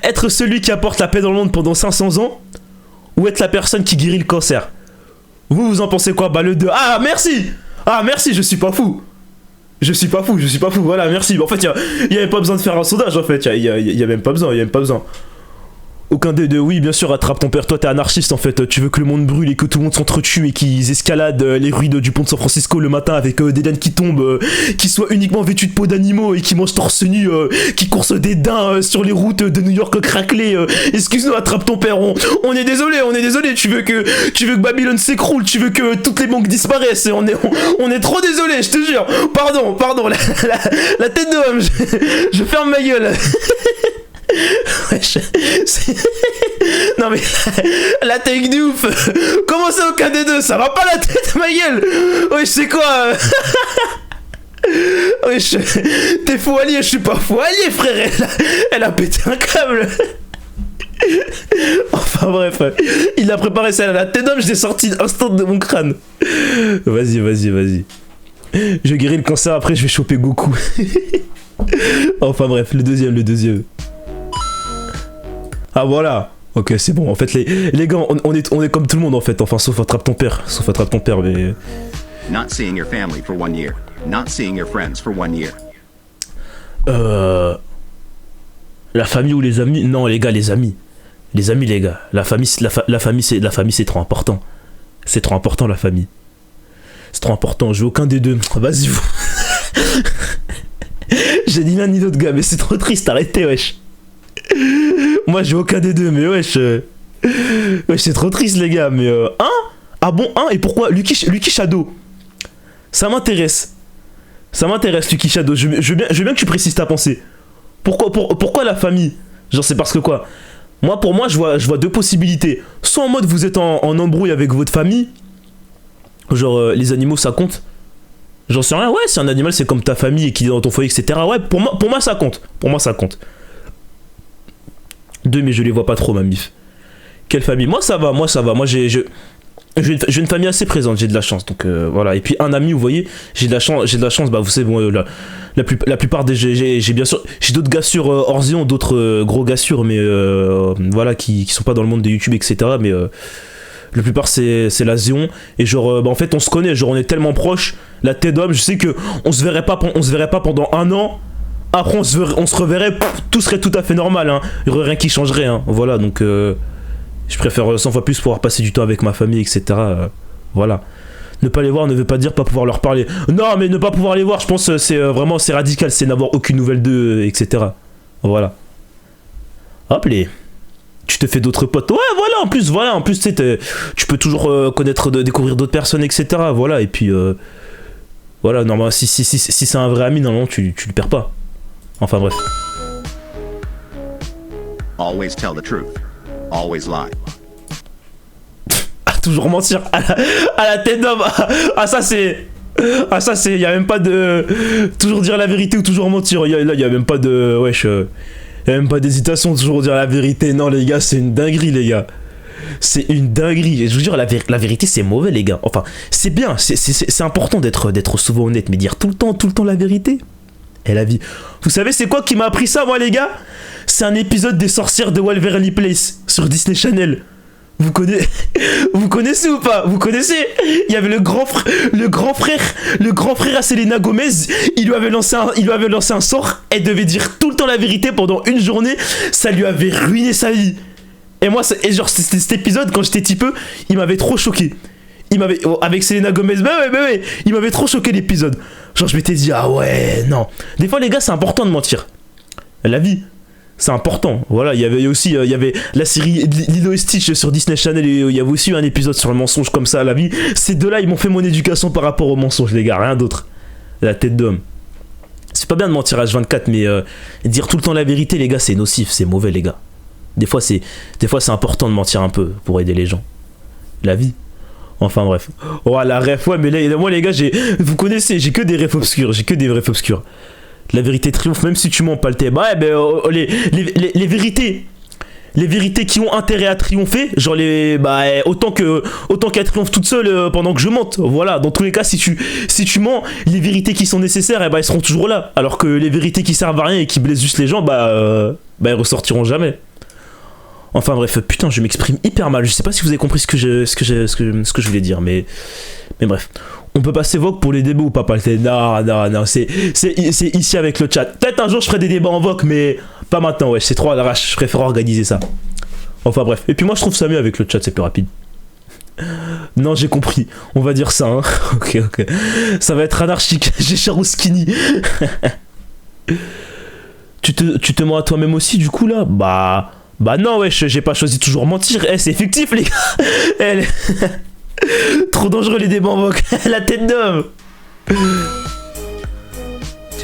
Être celui qui apporte la paix dans le monde pendant 500 ans ou être la personne qui guérit le cancer? Vous en pensez quoi? Bah le 2. Ah merci! Ah merci, je suis pas fou. Je suis pas fou, voilà, merci. En fait, il y avait pas besoin de faire un sondage, en fait. Il y a même pas besoin, Aucun des deux, oui, bien sûr, attrape ton père. Toi, t'es anarchiste en fait. Tu veux que le monde brûle et que tout le monde s'entretue et qu'ils escaladent les rues du pont de San Francisco le matin avec des daims qui tombent, qui soient uniquement vêtus de peau d'animaux et qui mangent torse nu, qui coursent des daims sur les routes de New York craquelées. Excuse-nous, attrape ton père. On est désolé. Tu veux que Babylone s'écroule. Tu veux que toutes les banques disparaissent. Et on est trop désolé, je te jure. Pardon. La tête d'homme. Je ferme ma gueule. Wesh, non mais la take de ouf. Comment ça aucun des deux? Ça va pas la tête ma gueule. Wesh c'est quoi? Wesh, t'es faux allié, je suis pas faux allié frère. Elle a pété un câble. Enfin bref, il a préparé ça à la tête d'homme. Je l'ai sorti instant de mon crâne. Vas-y. Je guéris le cancer, après je vais choper Goku. Enfin bref, le deuxième. Ah voilà. Ok, c'est bon. En fait, les gars, on est comme tout le monde en fait. Enfin, sauf attrape ton père, mais. Not seeing your family for 1 year. Not seeing your friends for 1 year. La famille ou les amis? Non, les gars, les amis. Les amis, les gars. La famille, c'est trop important. C'est trop important, la famille. C'est trop important. Je veux aucun des deux. Vas-y, vous. J'ai dit l'un ni l'autre, gars, mais c'est trop triste. Arrêtez, wesh. Moi j'ai aucun des deux, mais wesh, c'est trop triste les gars, mais ah bon, et pourquoi Lucky Shadow? Ça m'intéresse Lucky Shadow, je veux bien que tu précises ta pensée. Pourquoi la famille? Genre c'est parce que quoi? Pour moi je vois deux possibilités. Soit en mode vous êtes en embrouille avec votre famille, genre les animaux ça compte. J'en sais rien, ouais, si un animal c'est comme ta famille et qu'il est dans ton foyer, etc. Ouais, pour moi ça compte. 2, mais je les vois pas trop, ma mif. Quelle famille? Moi ça va. Moi j'ai une famille assez présente, j'ai de la chance. Donc voilà. Et puis un ami, vous voyez, j'ai de la chance. Bah vous savez, bon, la plupart des j'ai bien sûr, j'ai d'autres gars sur Orzion, d'autres gros gars sur, mais voilà, qui sont pas dans le monde de YouTube, etc. Mais la plupart c'est la Zion. Et genre en fait on se connaît, genre on est tellement proches. La tête d'homme, je sais que on se verrait pas pendant 1 an. Après on se reverrait, tout serait tout à fait normal, hein. Il y aurait rien qui changerait, hein. Voilà, donc je préfère 100 fois plus pouvoir passer du temps avec ma famille, etc. Voilà. Ne pas les voir ne veut pas dire pas pouvoir leur parler. Non, mais ne pas pouvoir les voir, je pense c'est vraiment c'est radical, c'est n'avoir aucune nouvelle d'eux, etc. Voilà. Hop les. Tu te fais d'autres potes. Ouais, voilà, en plus tu peux toujours découvrir d'autres personnes, etc. Voilà, et puis voilà, normalement si c'est un vrai ami, normalement tu le perds pas. Enfin bref. Always tell the truth. Always lie. Toujours mentir à la tête d'homme. Ça c'est, y a même pas de toujours dire la vérité ou toujours mentir. Y a même pas de wesh. Y a même pas d'hésitation, toujours dire la vérité. Non les gars, c'est une dinguerie les gars. C'est une dinguerie. Je vous jure, la vérité c'est mauvais les gars. Enfin, c'est bien, c'est important d'être souvent honnête, mais dire tout le temps la vérité. Et la vie. Vous savez c'est quoi qui m'a appris ça moi les gars? C'est un épisode des sorcières de Waverly Place sur Disney Channel. Vous connaissez ou pas? Vous connaissez? Il y avait le grand frère à Selena Gomez. Il lui avait lancé un sort. Elle devait dire tout le temps la vérité pendant 1 journée. Ça lui avait ruiné sa vie. Et moi, cet épisode, quand j'étais petit peu, il m'avait trop choqué. Avec Selena Gomez, ouais, il m'avait trop choqué l'épisode. Genre, je m'étais dit, ah ouais, non. Des fois, les gars, c'est important de mentir. La vie, c'est important. Voilà, il y avait la série Lilo et Stitch sur Disney Channel, et il y avait aussi un épisode sur le mensonge comme ça, la vie. Ces deux-là, ils m'ont fait mon éducation par rapport au mensonge, les gars, rien d'autre. La tête d'homme. C'est pas bien de mentir à H24, mais dire tout le temps la vérité, les gars, c'est nocif, c'est mauvais, les gars. Des fois, c'est important de mentir un peu pour aider les gens. La vie. Enfin bref. Oh la ref, ouais, mais là, moi les gars, vous connaissez, j'ai que des refs obscurs. La vérité triomphe, même si tu mens pas le thé. Bah ouais, les vérités. Les vérités qui ont intérêt à triompher, genre autant qu'elles triomphent toutes seules pendant que je mente. Voilà, dans tous les cas, si tu mens, les vérités qui sont nécessaires, elles seront toujours là. Alors que les vérités qui servent à rien et qui blessent juste les gens, elles ressortiront jamais. Enfin bref, putain, je m'exprime hyper mal. Je sais pas si vous avez compris ce que je voulais dire, mais bref. On peut passer Vogue pour les débats ou pas, Paltais? Non, c'est ici avec le chat. Peut-être un jour je ferai des débats en Vogue, mais pas maintenant, ouais, c'est trop à l'arrache, je préfère organiser ça. Enfin bref, et puis moi je trouve ça mieux avec le chat, c'est plus rapide. Non, j'ai compris, on va dire ça, hein. Ok. Ça va être anarchique, j'ai Charou Skinny. Tu te mens à toi-même aussi, du coup, là? Bah non, wesh, j'ai pas choisi toujours mentir. Eh, c'est fictif, les gars. Trop dangereux, les débats en Vogue. La tête d'homme. To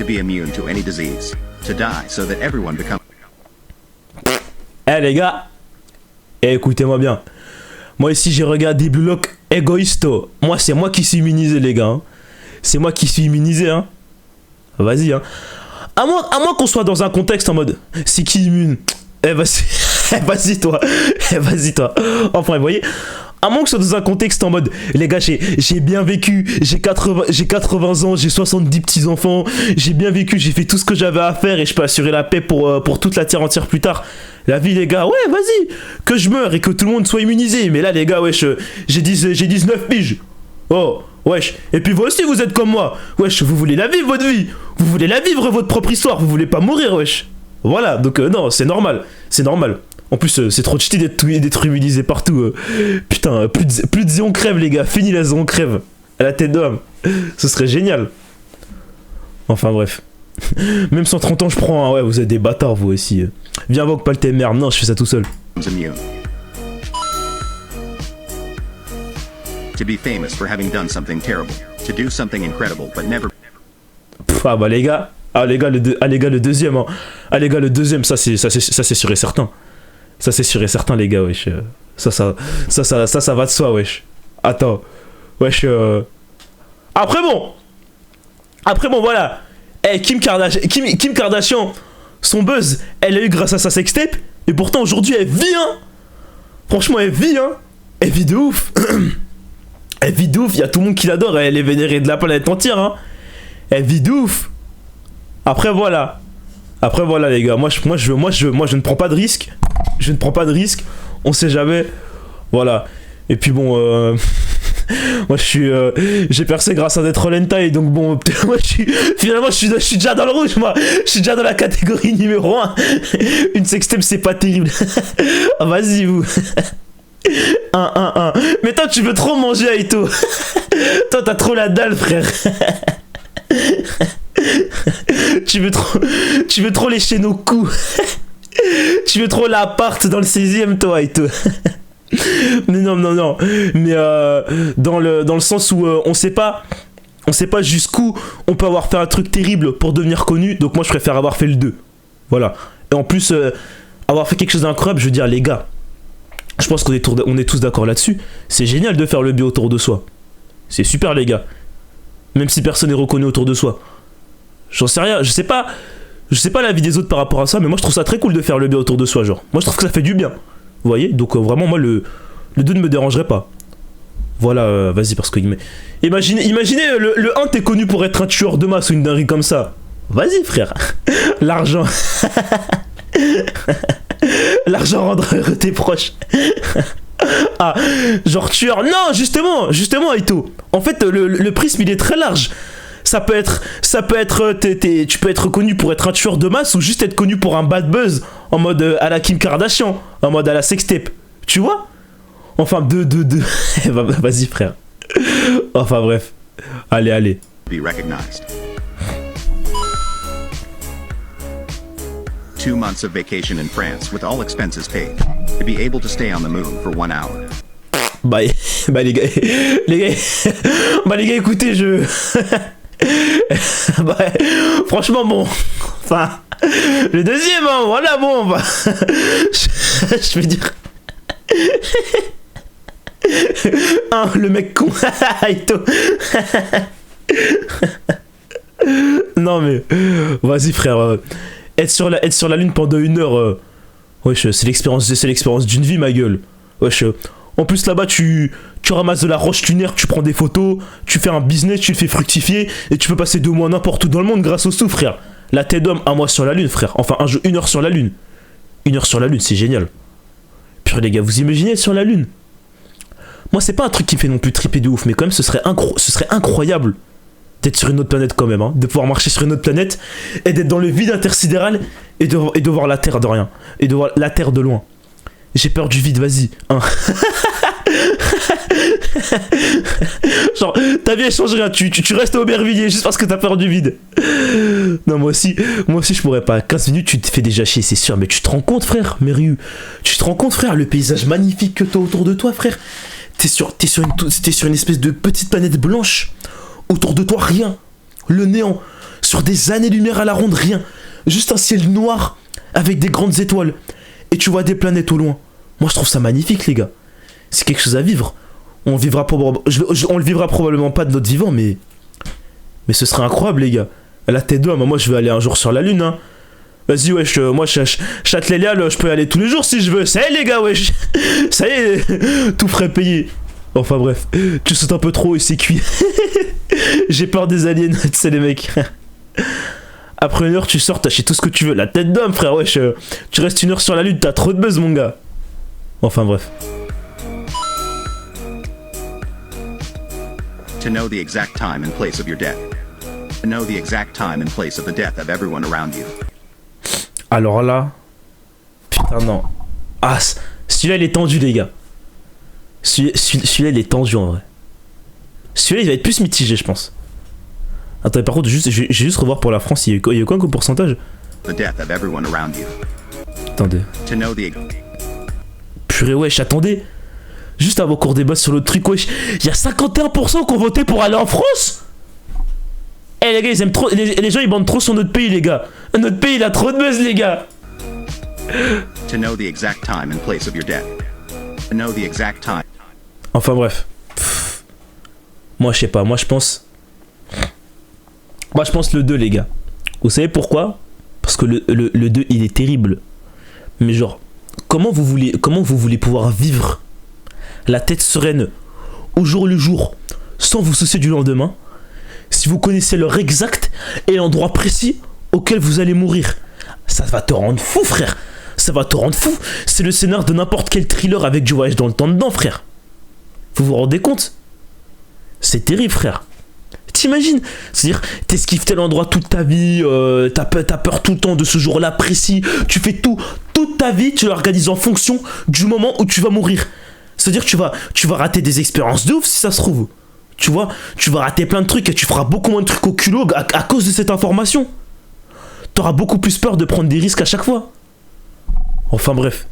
be immune to any disease. To die so that everyone becomes... Eh, les gars. Eh, écoutez-moi bien. Moi, ici, j'ai regardé Blue Lock Egoisto. Moi, c'est moi qui suis immunisé, les gars. Hein. C'est moi qui suis immunisé, hein. Vas-y, hein. À moins qu'on soit dans un contexte en mode... C'est qui immune? Eh, vas-y. Vas-y, toi. Vas-y, toi. Enfin, vous voyez... À moins que ce soit dans un contexte en mode, les gars, j'ai bien vécu, j'ai 80 ans, j'ai 70 petits-enfants, j'ai bien vécu, j'ai fait tout ce que j'avais à faire et je peux assurer la paix pour toute la terre entière plus tard. La vie, les gars, ouais, vas-y, que je meure et que tout le monde soit immunisé. Mais là, les gars, wesh, j'ai 19 piges. Oh, wesh. Et puis vous aussi, vous êtes comme moi. Wesh, vous voulez la vivre, votre vie. Vous voulez la vivre, votre propre histoire. Vous voulez pas mourir, wesh. Voilà, donc non, c'est normal. C'est normal. En plus, c'est trop cheaté d'être immunisé partout. Putain, plus de Zéon crève, les gars. Fini la Zéon crève. À la tête d'homme. Ce serait génial. Enfin, bref. Même 130 ans, je prends. Hein. Ouais, vous êtes des bâtards, vous aussi. Viens, Vogue, pas le thème merde. Non, je fais ça tout seul. immune. To be famous for having done something terrible. To do something incredible, but never... Ah bah, les gars. Ah, les gars, le deuxième. Hein. Ah, les gars, le deuxième, ça, c'est sûr et certain. Ça c'est sûr et certain, les gars, wesh. Ça va de soi, wesh. Attends. Wesh. Après bon, voilà. Eh, Kim Kardashian, son buzz, elle a eu grâce à sa sextape. Et pourtant, aujourd'hui, elle vit, hein. Franchement, elle vit, hein. Elle vit de ouf. Elle vit de ouf. Il y a tout le monde qui l'adore. Elle est vénérée de la planète entière, hein. Elle vit de ouf. Après, voilà, les gars. Moi, je ne prends pas de risque. Je ne prends pas de risque, on sait jamais. Voilà. Et puis bon, moi j'ai percé grâce à Death Hentai, donc bon, moi finalement je suis déjà dans le rouge, moi. Je suis déjà dans la catégorie numéro 1. Une sextape, c'est pas terrible. Ah, vas-y, vous. 1. Mais toi, tu veux trop manger, Aito. Toi, t'as trop la dalle, frère. Tu veux trop lécher nos coups. Tu veux trop l'appart dans le 16ème, toi, et tout. Mais non. Mais dans le sens où on sait pas jusqu'où on peut avoir fait un truc terrible pour devenir connu. Donc moi, je préfère avoir fait le 2. Voilà. Et en plus, avoir fait quelque chose d'incroyable, je veux dire, les gars, je pense qu'on est tous d'accord là-dessus. C'est génial de faire le bien autour de soi. C'est super, les gars. Même si personne n'est reconnu autour de soi. J'en sais rien, je sais pas l'avis des autres par rapport à ça, mais moi je trouve ça très cool de faire le bien autour de soi, genre. Moi je trouve que ça fait du bien. Vous voyez? Donc vraiment, moi le 2 ne me dérangerait pas. Voilà, vas-y, parce que... Imaginez le 1, t'es connu pour être un tueur de masse ou une dinguerie comme ça. Vas-y, frère. L'argent. L'argent rendra heureux tes proches. Ah, genre tueur. Non, justement, Aito. En fait, le prisme, il est très large. Ça peut être, tu peux être connu pour être un tueur de masse ou juste être connu pour un bad buzz en mode à la Kim Kardashian, en mode à la sextape. Tu vois? Enfin, vas-y, frère. Enfin, bref. Allez. Be recognized. 2 months of vacation in France with all expenses paid. To be able to stay on the moon for 1 hour. Bah les gars, écoutez, bah, franchement, bon, enfin, le deuxième, hein, voilà, bon, bah, je vais dire, le mec con, Aito. Non mais, vas-y frère, être sur la lune pendant 1 heure, wesh, c'est l'expérience d'une vie, ma gueule, wesh. En plus là-bas tu ramasses de la roche lunaire, tu prends des photos, tu fais un business, tu le fais fructifier et tu peux passer 2 mois n'importe où dans le monde grâce au sou, frère. La tête d'homme, 1 mois sur la lune, frère. Enfin 1 heure sur la lune. 1 heure sur la lune, c'est génial. Frère, les gars, vous imaginez être sur la Lune? Moi, c'est pas un truc qui me fait non plus triper de ouf, mais quand même, ce serait incroyable d'être sur une autre planète quand même, hein, de pouvoir marcher sur une autre planète et d'être dans le vide intersidéral et de voir la Terre de rien, et de voir la Terre de loin. J'ai peur du vide, vas-y. Hein. Genre, ta vie elle change rien, tu restes à Aubervilliers juste parce que t'as peur du vide. Non, moi aussi je pourrais pas. 15 minutes, tu te fais déjà chier, c'est sûr, mais tu te rends compte, frère, Mérieux, tu te rends compte, frère, le paysage magnifique que t'as autour de toi, frère. T'es sur une espèce de petite planète blanche. Autour de toi, rien. Le néant. Sur des années-lumière à la ronde, rien. Juste un ciel noir avec des grandes étoiles. Et tu vois des planètes au loin. Moi, je trouve ça magnifique, les gars. C'est quelque chose à vivre. On le vivra probablement pas de notre vivant, mais ce serait incroyable, les gars. La T2, moi, je vais aller un jour sur la Lune, hein. Vas-y, wesh, moi, Châtelet-Léal, je peux y aller tous les jours si je veux. Ça y est, les gars, wesh. Ça y est, tout frais payé. Enfin, bref, tu sautes un peu trop et c'est cuit. J'ai peur des aliens, tu sais, les mecs. Après 1 heure, tu sors, t'achètes tout ce que tu veux. La tête d'homme, frère, wesh. Tu restes 1 heure sur la Lune, t'as trop de buzz, mon gars. Enfin, bref. To know the exact time and place of your death. To know the exact time and place of the death of everyone around you. Alors là... Putain, non. Ah, celui-là, il est tendu, les gars. Celui-là, il est tendu, en vrai. Celui-là, il va être plus mitigé, je pense. Attends, par contre, je vais juste revoir pour la France, il y a eu quoi comme pourcentage? The death of everyone around you. Attendez. To know the... Purée, wesh, attendez. Juste avant qu'on débat sur le truc, wesh. Il y a 51% qui ont voté pour aller en France. Eh, les gars, ils aiment trop... Les gens, ils bandent trop sur notre pays, les gars. Notre pays, il a trop de buzz, les gars. To know the exact time and place of your death. To know the exact time. Enfin, bref. Moi, je sais pas. Moi, je pense le 2, les gars. Vous savez pourquoi? Parce que le 2, il est terrible. Mais genre, comment vous voulez pouvoir vivre la tête sereine au jour le jour sans vous soucier du lendemain si vous connaissez l'heure exacte et l'endroit précis auquel vous allez mourir? Ça va te rendre fou, frère. Ça va te rendre fou. C'est le scénario de n'importe quel thriller avec du voyage dans le temps dedans, frère. Vous vous rendez compte? C'est terrible, frère. T'imagines? C'est-à-dire, t'esquives tel endroit toute ta vie, t'as peur tout le temps de ce jour-là précis, tu fais toute ta vie, tu l'organises en fonction du moment où tu vas mourir. C'est-à-dire que tu vas rater des expériences de ouf si ça se trouve. Tu vois, tu vas rater plein de trucs et tu feras beaucoup moins de trucs au culot à cause de cette information. T'auras beaucoup plus peur de prendre des risques à chaque fois. Enfin bref.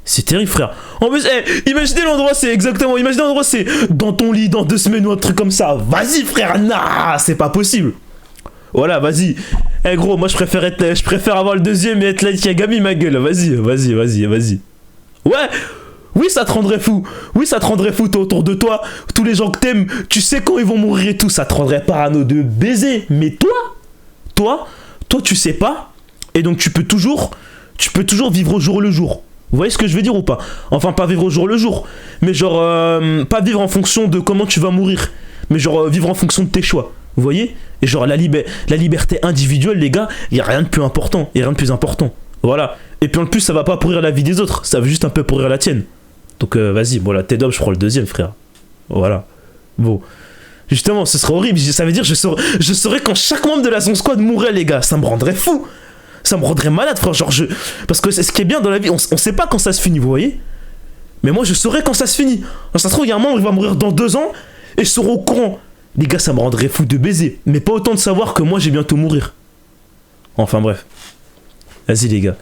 C'est terrible, frère. En plus, imaginez l'endroit, imaginez l'endroit, c'est dans ton lit, dans 2 semaines ou un truc comme ça. Vas-y, frère, nah, c'est pas possible. Voilà, vas-y. Gros, moi je préfère avoir le 2e et être là qui a gami ma gueule. Vas-y. Ouais, oui, ça te rendrait fou. Oui, ça te rendrait fou, toi, autour de toi. Tous les gens que t'aimes, tu sais quand ils vont mourir et tout. Ça te rendrait parano de baiser. Mais toi, tu sais pas. Et donc tu peux toujours vivre au jour le jour. Vous voyez ce que je veux dire ou pas? Enfin, pas vivre au jour le jour, mais genre, pas vivre en fonction de comment tu vas mourir, mais genre vivre en fonction de tes choix. Vous voyez? Et genre, la liberté individuelle, les gars, il n'y a rien de plus important. Voilà. Et puis en plus, ça va pas pourrir la vie des autres, ça va juste un peu pourrir la tienne. Donc, vas-y, voilà, t'es d'homme, je prends le 2e, frère. Voilà. Bon. Justement, ce serait horrible. Ça veut dire, je saurais quand chaque membre de la Zone Squad mourrait, les gars. Ça me rendrait fou. Ça me rendrait malade, frère. Genre, parce que c'est ce qui est bien dans la vie, on sait pas quand ça se finit, vous voyez? Mais moi, je saurais quand ça se finit. Alors, ça se trouve, il y a un membre, il va mourir dans 2 ans, et je serai au courant. Les gars, ça me rendrait fou de baiser. Mais pas autant de savoir que moi, j'ai bientôt mourir. Enfin, bref. Vas-y, les gars.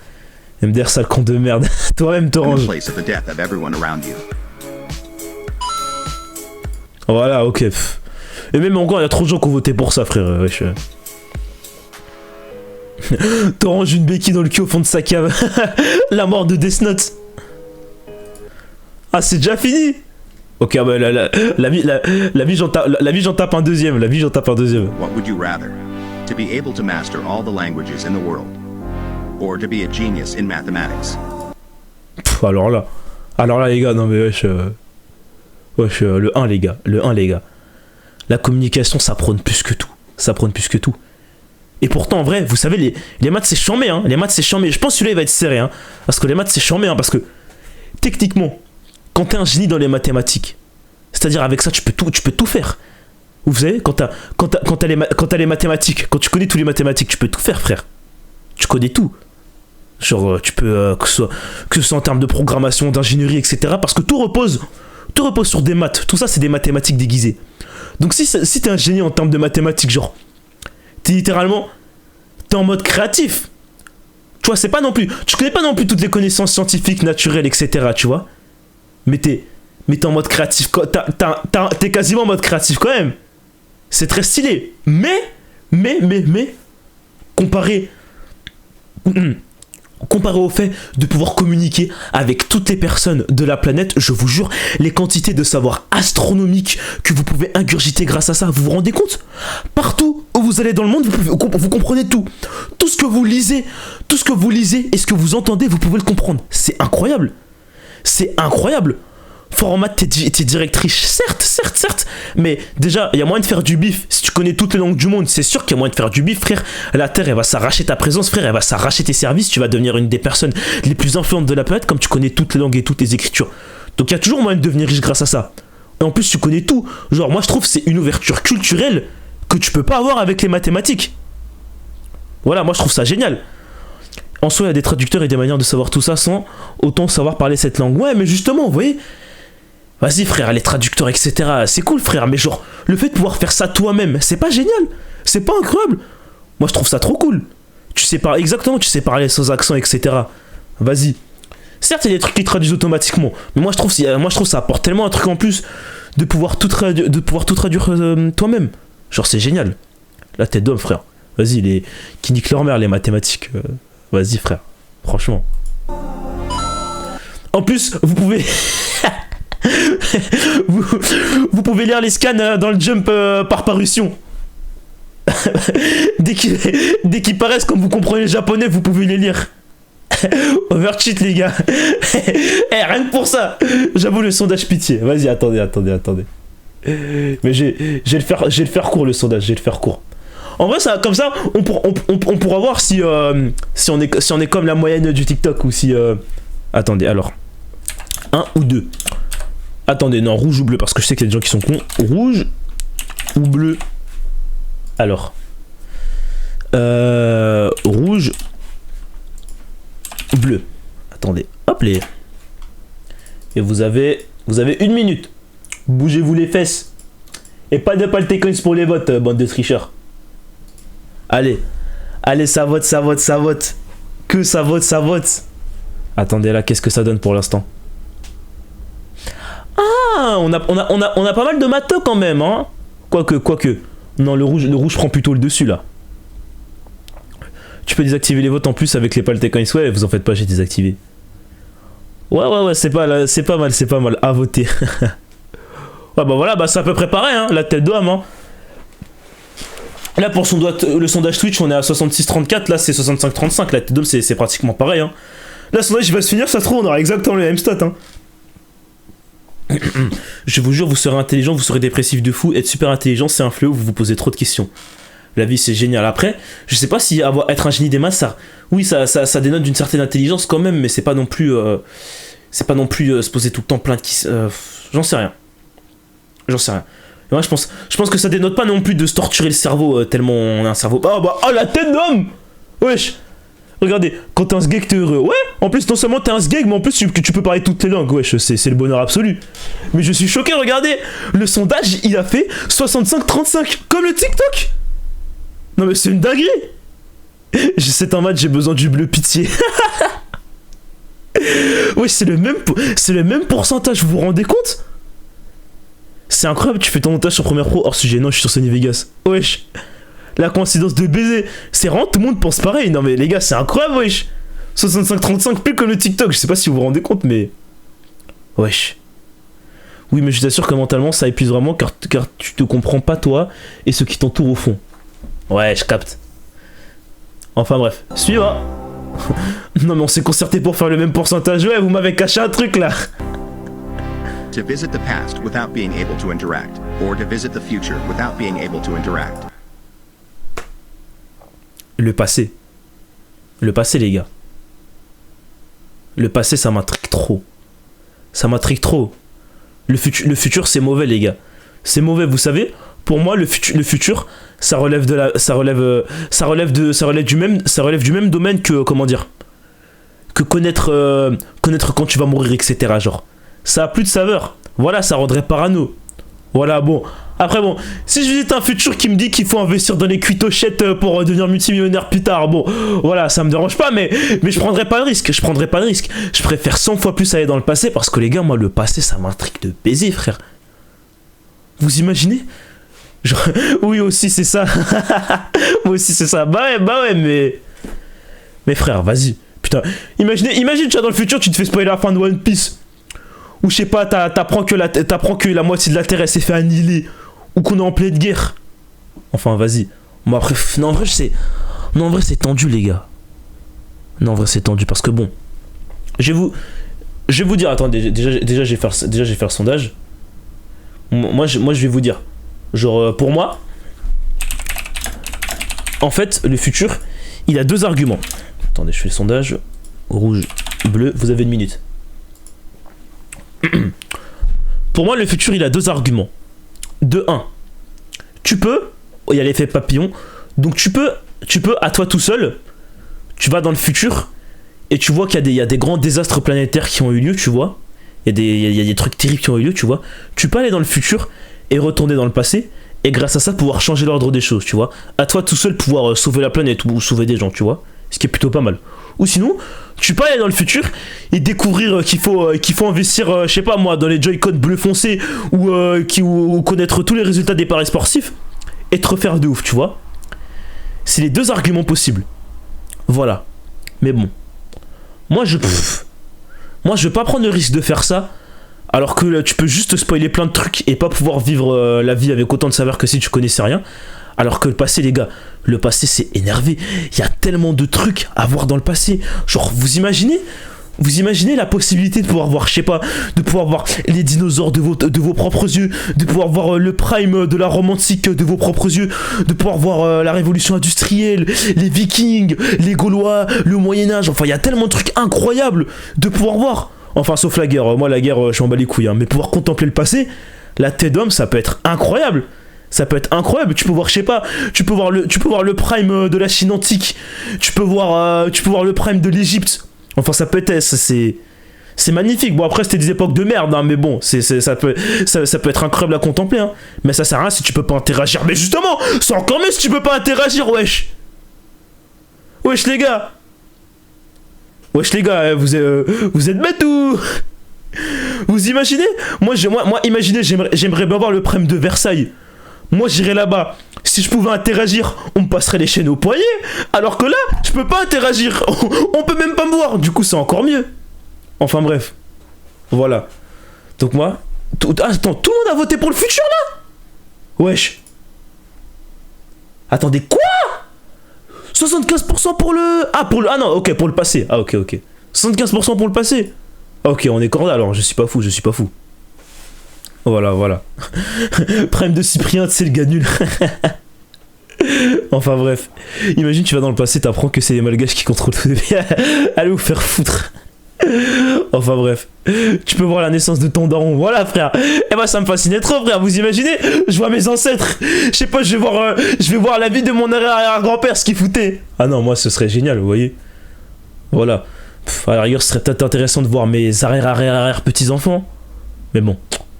MDR, sale con de merde. Toi-même, t'orange. Voilà, ok. Et même encore, il y a trop de gens qui ont voté pour ça, frère. Wesh. T'orange une béquille dans le cul au fond de sa cave. La mort de Death Note. Ah, c'est déjà fini. Ok, bah, la vie, j'en tape un 2e. What would you rather? To be able to master all the languages in the world, or to be a genius in mathematics? Alors là, les gars, non mais wesh, le 1, les gars. La communication, ça prône plus que tout. Et pourtant, en vrai, vous savez, les maths, c'est chambé, hein. Les maths, c'est chambé. Je pense que celui-là, il va être serré, hein. Parce que les maths, c'est chambé, hein. Parce que techniquement, quand t'es un génie dans les mathématiques, c'est-à-dire avec ça, tu peux tout faire. Vous savez, quand t'as les mathématiques, quand tu connais tous les mathématiques, tu peux tout faire, frère. Tu connais tout. Genre, tu peux, que ce soit en termes de programmation, d'ingénierie, etc. Parce que tout repose sur des maths. Tout ça, c'est des mathématiques déguisées. Donc si t'es un génie en termes de mathématiques, genre, t'es en mode créatif. Tu vois, c'est pas non plus... Tu connais pas non plus toutes les connaissances scientifiques, naturelles, etc. Tu vois. Mais t'es en mode créatif. T'es quasiment en mode créatif quand même. C'est très stylé. Mais, comparé au fait de pouvoir communiquer avec toutes les personnes de la planète, je vous jure, les quantités de savoir astronomiques que vous pouvez ingurgiter grâce à ça, vous vous rendez compte? Partout où vous allez dans le monde, vous comprenez tout. Tout ce que vous lisez et ce que vous entendez, vous pouvez le comprendre. C'est incroyable. C'est incroyable. Fort en maths, t'es directrice, certes, mais déjà, il y a moyen de faire du bif. Si tu connais toutes les langues du monde, c'est sûr qu'il y a moyen de faire du bif, frère. La Terre, elle va s'arracher ta présence, frère, elle va s'arracher tes services, tu vas devenir une des personnes les plus influentes de la planète, comme tu connais toutes les langues et toutes les écritures. Donc il y a toujours moyen de devenir riche grâce à ça. Et en plus, tu connais tout. Genre, moi, je trouve que c'est une ouverture culturelle que tu peux pas avoir avec les mathématiques. Voilà, moi, je trouve ça génial. En soi, il y a des traducteurs et des manières de savoir tout ça sans autant savoir parler cette langue. Ouais, mais justement, vous voyez... Vas-y frère, les traducteurs, etc. C'est cool frère, mais genre, le fait de pouvoir faire ça toi-même, c'est pas génial? C'est pas incroyable? Moi je trouve ça trop cool. Tu sais parler sans accent, etc. Vas-y. Certes, il y a des trucs qui traduisent automatiquement, mais moi je trouve ça apporte tellement un truc en plus de pouvoir tout traduire toi-même. Genre c'est génial. La tête d'homme frère. Vas-y, les qui niquent leur mère les mathématiques. Vas-y frère. Franchement. En plus, vous pouvez... vous pouvez lire les scans dans le jump par parution. dès qu'ils paraissent, comme vous comprenez le japonais, vous pouvez les lire. Overcheat les gars. Rien que pour ça. J'avoue le sondage pitié. Vas-y, attendez. Mais je vais le faire court le sondage, je vais le faire court. En vrai, ça, comme ça, on pourra voir si on est comme la moyenne du TikTok ou si... Attendez, alors. 1 ou 2. Attendez, non, rouge ou bleu, parce que je sais qu'il y a des gens qui sont cons. Rouge ou bleu? Alors. Rouge. Bleu. Attendez, hop les. Et vous avez 1 minute. Bougez-vous les fesses. Et pas de paltécoins pour les votes, bande de tricheurs. Allez, ça vote. Que ça vote. Attendez là, qu'est-ce que ça donne pour l'instant? Ah, on a pas mal de matos quand même, hein. Quoique. Non, le rouge prend plutôt le dessus là. Tu peux désactiver les votes en plus avec les paltécoins. Ouais, vous en faites pas, j'ai désactivé. Ouais, c'est pas mal. À voter. Ouais, bah voilà, c'est à peu près pareil, hein. La tête d'homme, hein. Là, pour le sondage Twitch, on est à 66-34. Là, c'est 65-35. La tête d'homme, c'est pratiquement pareil, hein. Là, le sondage, il va se finir, ça se trouve, on aura exactement les mêmes stats, hein. Je vous jure, vous serez intelligent, vous serez dépressif de fou. Être super intelligent, c'est un fléau, vous vous posez trop de questions. La vie, c'est génial. Après, je sais pas si être un génie des maths, ça dénote d'une certaine intelligence quand même, mais c'est pas non plus se poser tout le temps plein de questions. J'en sais rien. Et moi, je pense que ça dénote pas non plus de se torturer le cerveau tellement on a un cerveau. Oh la tête d'homme. Wesh. Regardez, quand t'es un sgeg, t'es heureux. Ouais, en plus, non seulement t'es un sgeg, mais en plus, tu peux parler toutes les langues. Wesh, c'est le bonheur absolu. Mais je suis choqué, regardez. Le sondage, il a fait 65-35, comme le TikTok. Non, mais c'est une dinguerie. C'est un match, j'ai besoin du bleu, pitié. Wesh, c'est le même pourcentage, vous vous rendez compte? C'est incroyable, tu fais ton montage sur Premiere Pro hors sujet. Non, je suis sur Sony Vegas. Wesh. La coïncidence de baiser. C'est vraiment, tout le monde pense pareil. Non mais les gars, c'est incroyable, wesh. 65-35, plus que le TikTok. Je sais pas si vous vous rendez compte, mais... Wesh. Oui, mais je t'assure que mentalement, ça épuise vraiment, car tu te comprends pas toi et ceux qui t'entourent au fond. Ouais, je capte. Enfin bref, suivant. Non mais on s'est concerté pour faire le même pourcentage. Ouais, vous m'avez caché un truc là. To visit the past without being able to interact, or to visit the future without being able to interact. Le passé, les gars. Le passé, ça m'intrigue trop. Ça m'intrigue trop. Le futur, c'est mauvais, les gars. C'est mauvais, vous savez. Pour moi, le futur, ça relève du même domaine que, comment dire, que connaître quand tu vas mourir, etc. Genre, ça a plus de saveur. Voilà, ça rendrait parano. Voilà, bon. Après, bon, si je visite un futur qui me dit qu'il faut investir dans les cuitochettes pour devenir multimillionnaire plus tard, bon, voilà, ça me dérange pas, mais je prendrais pas le risque. Je préfère 100 fois plus aller dans le passé parce que, les gars, moi, le passé, ça m'intrigue de baiser, frère. Vous imaginez? Genre, oui, aussi, c'est ça. Moi aussi, c'est ça. Bah ouais, mais frère, vas-y. Putain, imagine, tu vois, dans le futur, tu te fais spoiler la fin de One Piece. Ou je sais pas, t'apprends que la moitié de la Terre, elle s'est fait annihiler. Ou qu'on est en pleine guerre. Enfin, vas-y. Bon, après, non, en vrai, c'est tendu, les gars. Non, en vrai, c'est tendu. Parce que bon, je vais vous dire, attendez, déjà, je vais faire le sondage. Moi, je vais vous dire. Genre, pour moi, en fait, le futur, il a deux arguments. Attendez, je fais le sondage. Rouge, bleu, vous avez une minute. Pour moi, le futur, il a deux arguments. De 1, tu peux, il y a l'effet papillon, donc tu peux, à toi tout seul, tu vas dans le futur et tu vois qu'il y a des grands désastres planétaires qui ont eu lieu, tu vois. Il y a des trucs terribles qui ont eu lieu, tu vois. Tu peux aller dans le futur et retourner dans le passé et grâce à ça pouvoir changer l'ordre des choses, tu vois. À toi tout seul pouvoir sauver la planète ou sauver des gens, tu vois. Ce qui est plutôt pas mal. Ou sinon, tu peux aller dans le futur et découvrir qu'il faut investir, je sais pas moi, dans les Joy-Con bleu foncé ou connaître tous les résultats des paris sportifs et te refaire de ouf, tu vois. C'est les deux arguments possibles. Voilà. Mais bon. Moi, je vais pas prendre le risque de faire ça alors que là, tu peux juste spoiler plein de trucs et pas pouvoir vivre la vie avec autant de saveur que si tu connaissais rien. Alors que le passé, les gars, le passé, c'est énervé. Il y a tellement de trucs à voir dans le passé. Genre, vous imaginez la possibilité de pouvoir voir, je sais pas, de pouvoir voir les dinosaures de vos propres yeux, de pouvoir voir le prime de la romantique de vos propres yeux, de pouvoir voir la révolution industrielle, les Vikings, les Gaulois, le Moyen-Âge. Enfin, il y a tellement de trucs incroyables de pouvoir voir. Enfin, sauf la guerre. Moi, la guerre, je m'en bats les couilles. Hein. Mais pouvoir contempler le passé, la tête d'homme, ça peut être incroyable. Ça peut être incroyable, tu peux voir, je sais pas, tu peux voir le prime de la Chine antique, tu peux voir le prime de l'Égypte. Enfin, ça peut être, c'est magnifique. Bon, après, c'était des époques de merde, hein, mais bon, ça peut être incroyable à contempler, hein. Mais ça sert à rien si tu peux pas interagir. Mais justement, c'est encore mieux si tu peux pas interagir, wesh. Wesh, les gars, vous êtes bêtes ou... Vous imaginez? Moi, imaginez, j'aimerais bien voir le prime de Versailles. Moi j'irais là-bas. Si je pouvais interagir, on me passerait les chaînes au poignet. Alors que là, je peux pas interagir. On peut même pas me voir. Du coup, c'est encore mieux. Enfin bref. Voilà. Donc moi... Attends, tout le monde a voté pour le futur là? Wesh. Attendez, quoi? 75% pour le... Ah non, ok, pour le passé. Ah ok. 75% pour le passé. Ok, on est corda alors. Je suis pas fou. Voilà. Prime de Cyprien, c'est le gars nul. Enfin bref. Imagine, tu vas dans le passé, t'apprends que c'est les Malgaches qui contrôlent tout. Allez vous faire foutre. Enfin bref. Tu peux voir la naissance de ton daron. Voilà, frère. Et bah, ça me fascinait trop, frère. Vous imaginez? Je vois mes ancêtres. Je sais pas, je vais voir la vie de mon arrière-grand-père, ce qu'il foutait. Ah non, moi, ce serait génial, vous voyez. Voilà. À la rigueur, ce serait peut-être intéressant de voir mes arrière petits-enfants. Mais bon.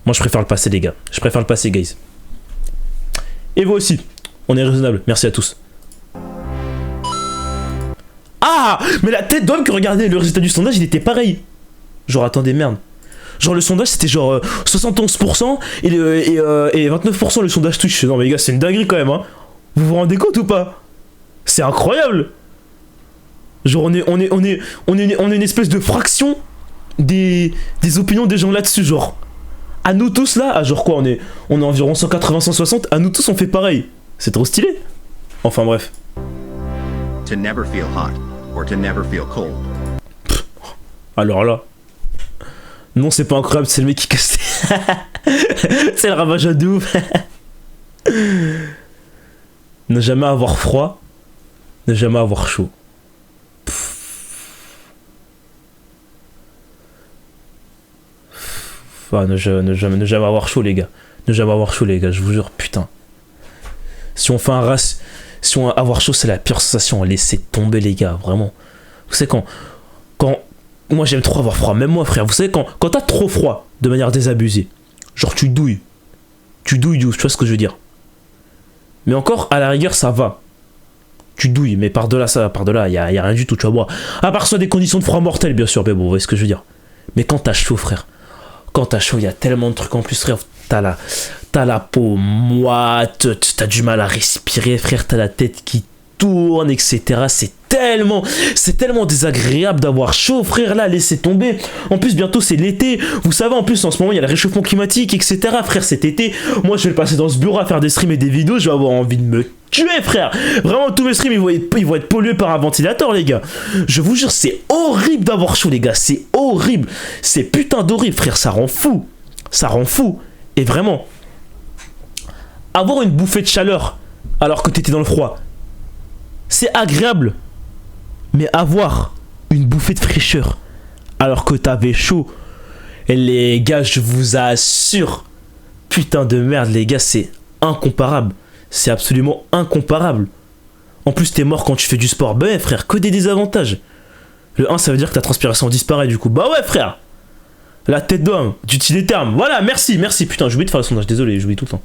Moi, je préfère le passé, les gars. Je préfère le passé, guys. Et vous aussi. On est raisonnable. Merci à tous. Ah! Mais la tête d'homme que regardez le résultat du sondage, il était pareil. Genre, attendez, merde. Genre, le sondage, c'était genre 71% et 29% le sondage Twitch. Non, mais les gars, c'est une dinguerie quand même, hein. Vous vous rendez compte ou pas? C'est incroyable. Genre, on est une espèce de fraction des opinions des gens là-dessus, genre. À nous tous là, à genre quoi, on est environ 180-160, à nous tous on fait pareil. C'est trop stylé. Enfin bref. To never feel hot or to never feel cold. Alors là. Non, c'est pas incroyable, c'est le mec qui casse. C'est le ravageur de ouf. Ne jamais avoir froid, ne jamais avoir chaud. Enfin, ne jamais avoir chaud, les gars. Ne jamais avoir chaud, les gars, je vous jure, putain. Si on fait un race, si on avoir chaud, c'est la pire sensation. Laissez tomber, les gars, vraiment. Vous savez, quand moi, j'aime trop avoir froid, même moi, frère. Vous savez, quand t'as trop froid, de manière désabusée, genre, tu douilles, tu vois ce que je veux dire. Mais encore, à la rigueur, ça va. Tu douilles, mais par-delà ça, y a rien du tout, tu vas voir. À part ça, des conditions de froid mortelles, bien sûr, mais bon, vous voyez ce que je veux dire. Mais quand t'as chaud, frère, quand t'as chaud, il y a tellement de trucs en plus, frère. T'as la peau moite, t'as du mal à respirer, frère, t'as la tête qui tourne, etc. C'est tellement désagréable d'avoir chaud, frère, là, laissez tomber. En plus, bientôt, c'est l'été. Vous savez, en plus, en ce moment, il y a le réchauffement climatique, etc. Frère, cet été, moi, je vais le passer dans ce bureau à faire des streams et des vidéos, je vais avoir envie de me tuer, frère. Vraiment, tous mes streams, ils vont être pollués par un ventilateur, les gars. Je vous jure, c'est horrible d'avoir chaud, les gars. C'est horrible. C'est putain d'horrible, frère. Ça rend fou. Ça rend fou. Et vraiment, avoir une bouffée de chaleur alors que t'étais dans le froid, c'est agréable. Mais avoir une bouffée de fraîcheur alors que t'avais chaud, et les gars, je vous assure, putain de merde, les gars, c'est incomparable. C'est absolument incomparable. En plus, t'es mort quand tu fais du sport. Bah ouais, frère, que des désavantages. Le 1, ça veut dire que ta transpiration disparaît, du coup. Bah ouais, frère. La tête d'homme, tu utilises des termes. Voilà, merci. Putain, j'ai oublié de faire le sondage, désolé, j'oublie tout le temps.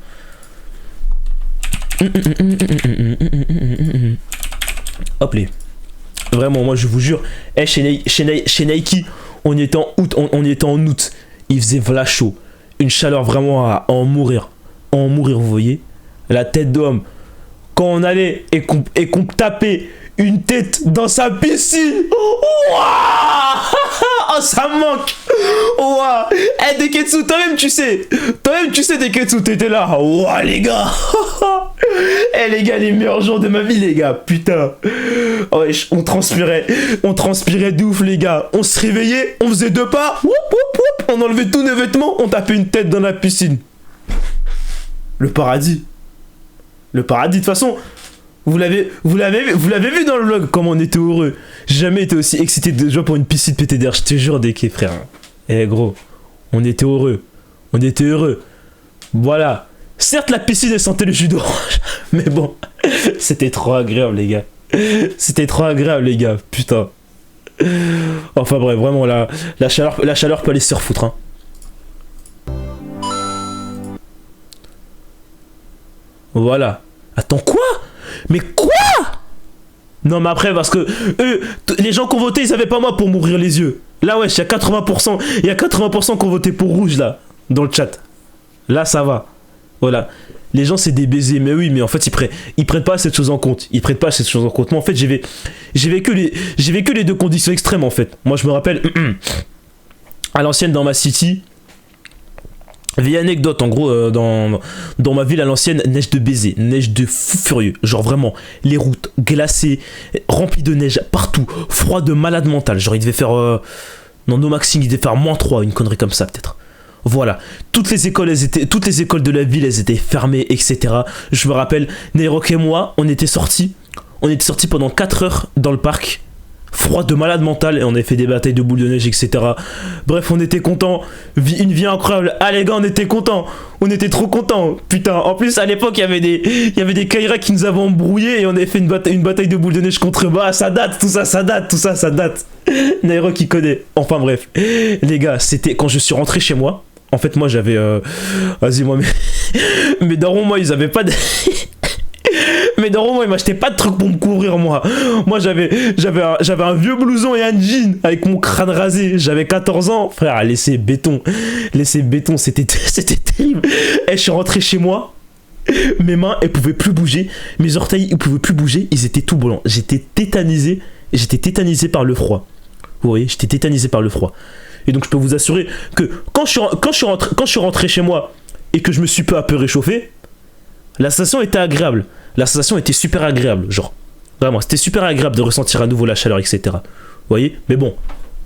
Hop les. Vraiment, moi je vous jure, chez Nike, on était en août, en août. Il faisait v'là chaud. Une chaleur vraiment à en mourir. Vous voyez. La tête d'homme. Quand on allait et qu'on tapait une tête dans sa piscine. Ouah. Oh, ça me manque. Ouah. Eh, Deketsu, toi-même tu sais, Deketsu, t'étais là. Ouah, les gars. Eh, les gars, les meilleurs jours de ma vie, les gars. Putain. Oh, wesh, on transpirait de ouf, les gars. On se réveillait, on faisait 2 pas. Whoop, whoop, whoop. On enlevait tous nos vêtements, on tapait une tête dans la piscine. Le paradis. De toute façon, vous l'avez vu dans le vlog, comment on était heureux. J'ai jamais été aussi excité de joie pour une piscine pété d'air, je te jure, Deke, frère. Eh gros, on était heureux. Voilà. Certes, la piscine, elle sentait le jus d'orange, mais bon, c'était trop agréable, les gars. Putain. Enfin bref, vraiment, la chaleur peut aller se refoutre, hein. Voilà. Attends, quoi? Mais quoi? Non, mais après, parce que eux, les gens qui ont voté, ils savaient pas moi pour m'ouvrir les yeux. Là, ouais, il y a 80% qui ont voté pour rouge, là, dans le chat. Là, ça va. Voilà. Les gens, c'est des baisers. Mais oui, mais en fait, ils prennent pas cette chose en compte. Moi, en fait, j'ai vécu les 2 conditions extrêmes, en fait. Moi, je me rappelle, à l'ancienne, dans ma city, vieille anecdote, en gros, dans ma ville à l'ancienne, neige de baiser, neige de fou furieux. Genre vraiment, les routes glacées, remplies de neige partout, froid de malade mental. Genre, il devait faire. Non, no maxing, il devait faire -3, une connerie comme ça, peut-être. Voilà. Toutes les écoles de la ville, elles étaient fermées, etc. Je me rappelle, Nairok et moi, on était sortis pendant 4 heures dans le parc. Froid de malade mental, et on avait fait des batailles de boules de neige, etc. Bref, on était contents. Une vie incroyable. Ah les gars, on était contents. On était trop contents. Putain, en plus à l'époque, il y avait des Kaira qui nous avaient embrouillés et on avait fait une bataille de boules de neige contre eux. Bah, ça date. Nairo qui connaît. Enfin bref. Les gars, c'était quand je suis rentré chez moi. En fait, moi j'avais. Vas-y, moi, mes darons, moi, ils avaient pas de. Mais dans moi, il m'achetait pas de trucs pour me couvrir, moi. Moi, j'avais un vieux blouson et un jean avec mon crâne rasé. J'avais 14 ans. Frère, laissez béton, c'était terrible. Et je suis rentré chez moi. Mes mains, elles pouvaient plus bouger. Mes orteils, ils pouvaient plus bouger. Ils étaient tout blancs. J'étais tétanisé par le froid. Vous voyez, j'étais tétanisé par le froid. Et donc, je peux vous assurer que quand je suis rentré chez moi et que je me suis peu à peu réchauffé, la sensation était agréable. La sensation était super agréable, genre. Vraiment, c'était super agréable de ressentir à nouveau la chaleur, etc. Vous voyez? Mais bon,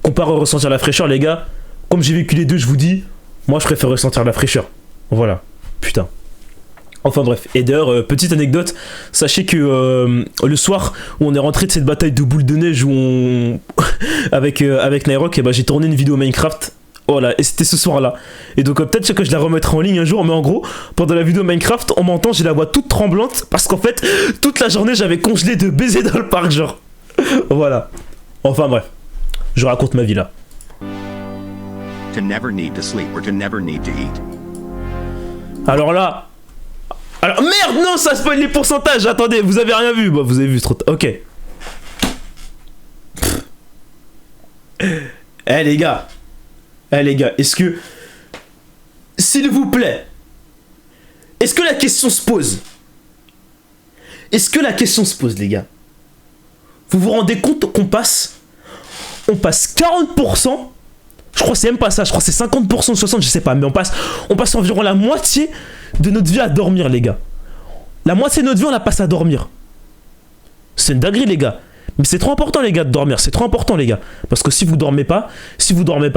comparé à ressentir la fraîcheur, les gars, comme j'ai vécu les deux, je vous dis, moi je préfère ressentir la fraîcheur. Voilà. Putain. Enfin bref. Et d'ailleurs, petite anecdote, sachez que le soir où on est rentré de cette bataille de boules de neige où on... avec Nairok, et ben, j'ai tourné une vidéo Minecraft Voilà, et c'était ce soir-là. Et donc peut-être que je la remettrai en ligne un jour, mais en gros, pendant la vidéo Minecraft, on m'entend, j'ai la voix toute tremblante, parce qu'en fait, toute la journée, j'avais congelé de baisers dans le parc, genre. Voilà. Enfin bref, je raconte ma vie là. To never need to sleep or to never need to eat. Alors là... Alors merde, non, ça spoil les pourcentages, attendez, vous avez rien vu. Bah vous avez vu, trop tard. Ok. Eh les gars, est-ce que... S'il vous plaît, est-ce que la question se pose? Est-ce que la question se pose, les gars? Vous vous rendez compte qu'on passe... On passe 40%, je crois que c'est même pas ça, je crois que c'est 50%, 60%, je sais pas, mais on passe environ la moitié de notre vie à dormir, les gars. La moitié de notre vie, on la passe à dormir. C'est une dinguerie, les gars. Mais c'est trop important, les gars, de dormir. C'est trop important, les gars. Parce que si vous dormez pas,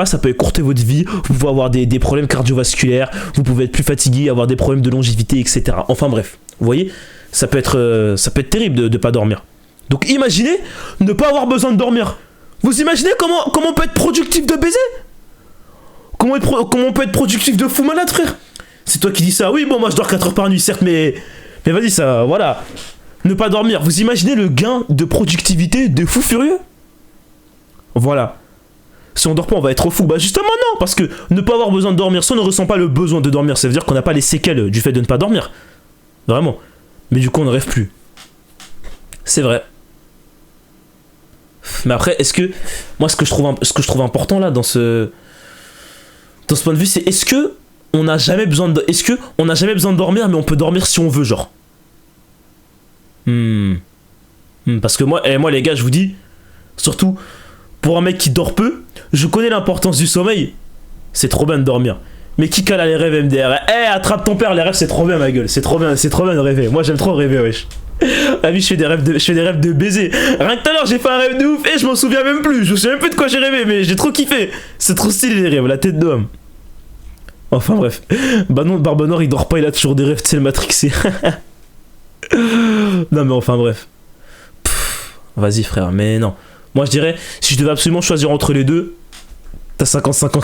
ça peut écourter votre vie. Vous pouvez avoir des problèmes cardiovasculaires. Vous pouvez être plus fatigué, avoir des problèmes de longévité, etc. Enfin bref, vous voyez, ça peut être terrible de pas dormir. Donc imaginez ne pas avoir besoin de dormir. Vous imaginez comment on peut être productif de baiser? Comment on peut être productif de fou malade, frère? C'est toi qui dis ça. Oui, bon, moi je dors 4 heures par nuit, certes, mais vas-y, ça, voilà. Ne pas dormir. Vous imaginez le gain de productivité de fou furieux? Voilà. Si on dort pas, on va être fou. Bah justement non, parce que ne pas avoir besoin de dormir, si on ne ressent pas le besoin de dormir, ça veut dire qu'on n'a pas les séquelles du fait de ne pas dormir. Vraiment. Mais du coup, on ne rêve plus. C'est vrai. Mais après, est-ce que... Moi, ce que je trouve important là, dans ce point de vue, c'est est-ce que on n'a jamais besoin de dormir, mais on peut dormir si on veut, genre. Parce que moi, les gars, je vous dis, surtout pour un mec qui dort peu, je connais l'importance du sommeil. C'est trop bien de dormir. Mais qui cale à les rêves MDR? Attrape ton père, les rêves, c'est trop bien, ma gueule. C'est trop bien de rêver. Moi, j'aime trop rêver, wesh. Ah oui, je fais des rêves de baiser. Rien que tout à l'heure, j'ai fait un rêve de ouf et je m'en souviens même plus. Je me souviens même plus de quoi j'ai rêvé, mais j'ai trop kiffé. C'est trop stylé les rêves, la tête d'homme. Enfin bref. Bah non, Barbe Noire, il dort pas, il a toujours des rêves, c'est le matrixé. Non mais enfin bref. Vas-y frère, mais non. Moi je dirais, si je devais absolument choisir entre les deux, t'as 55 ans.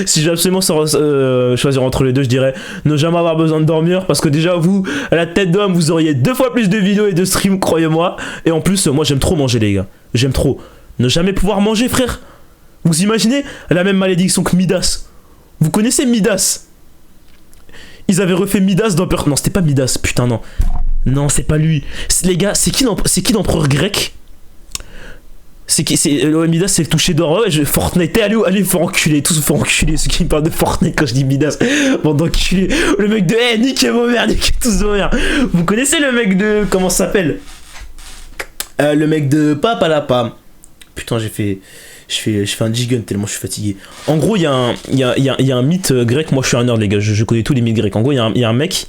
Si je devais absolument choisir entre les deux, je dirais ne jamais avoir besoin de dormir, parce que déjà vous, à la tête d'homme, vous auriez 2 fois plus de vidéos et de streams, croyez-moi. Et en plus, moi j'aime trop manger les gars. J'aime trop. Ne jamais pouvoir manger, frère. Vous imaginez la même malédiction que Midas. Vous connaissez Midas? Ils avaient refait Midas dans... Non, c'était pas Midas, putain, non. Non, c'est pas lui. Les gars, c'est qui l'empereur grec? Midas, c'est le toucher d'or. Ouais, Fortnite, allez, faut enculer. Tous faut enculer ceux qui me parlent de Fortnite quand je dis Midas. Bon, d'enculer. Le mec de... niquez vos mères, niquez tous vos mères. Vous connaissez le mec de... Comment ça s'appelle? Le mec de Papalapa. Putain, je fais un jigun tellement je suis fatigué. En gros, il y a un mythe grec. Moi, je suis un nerd, les gars. Je connais tous les mythes grecs. En gros, il y a un mec.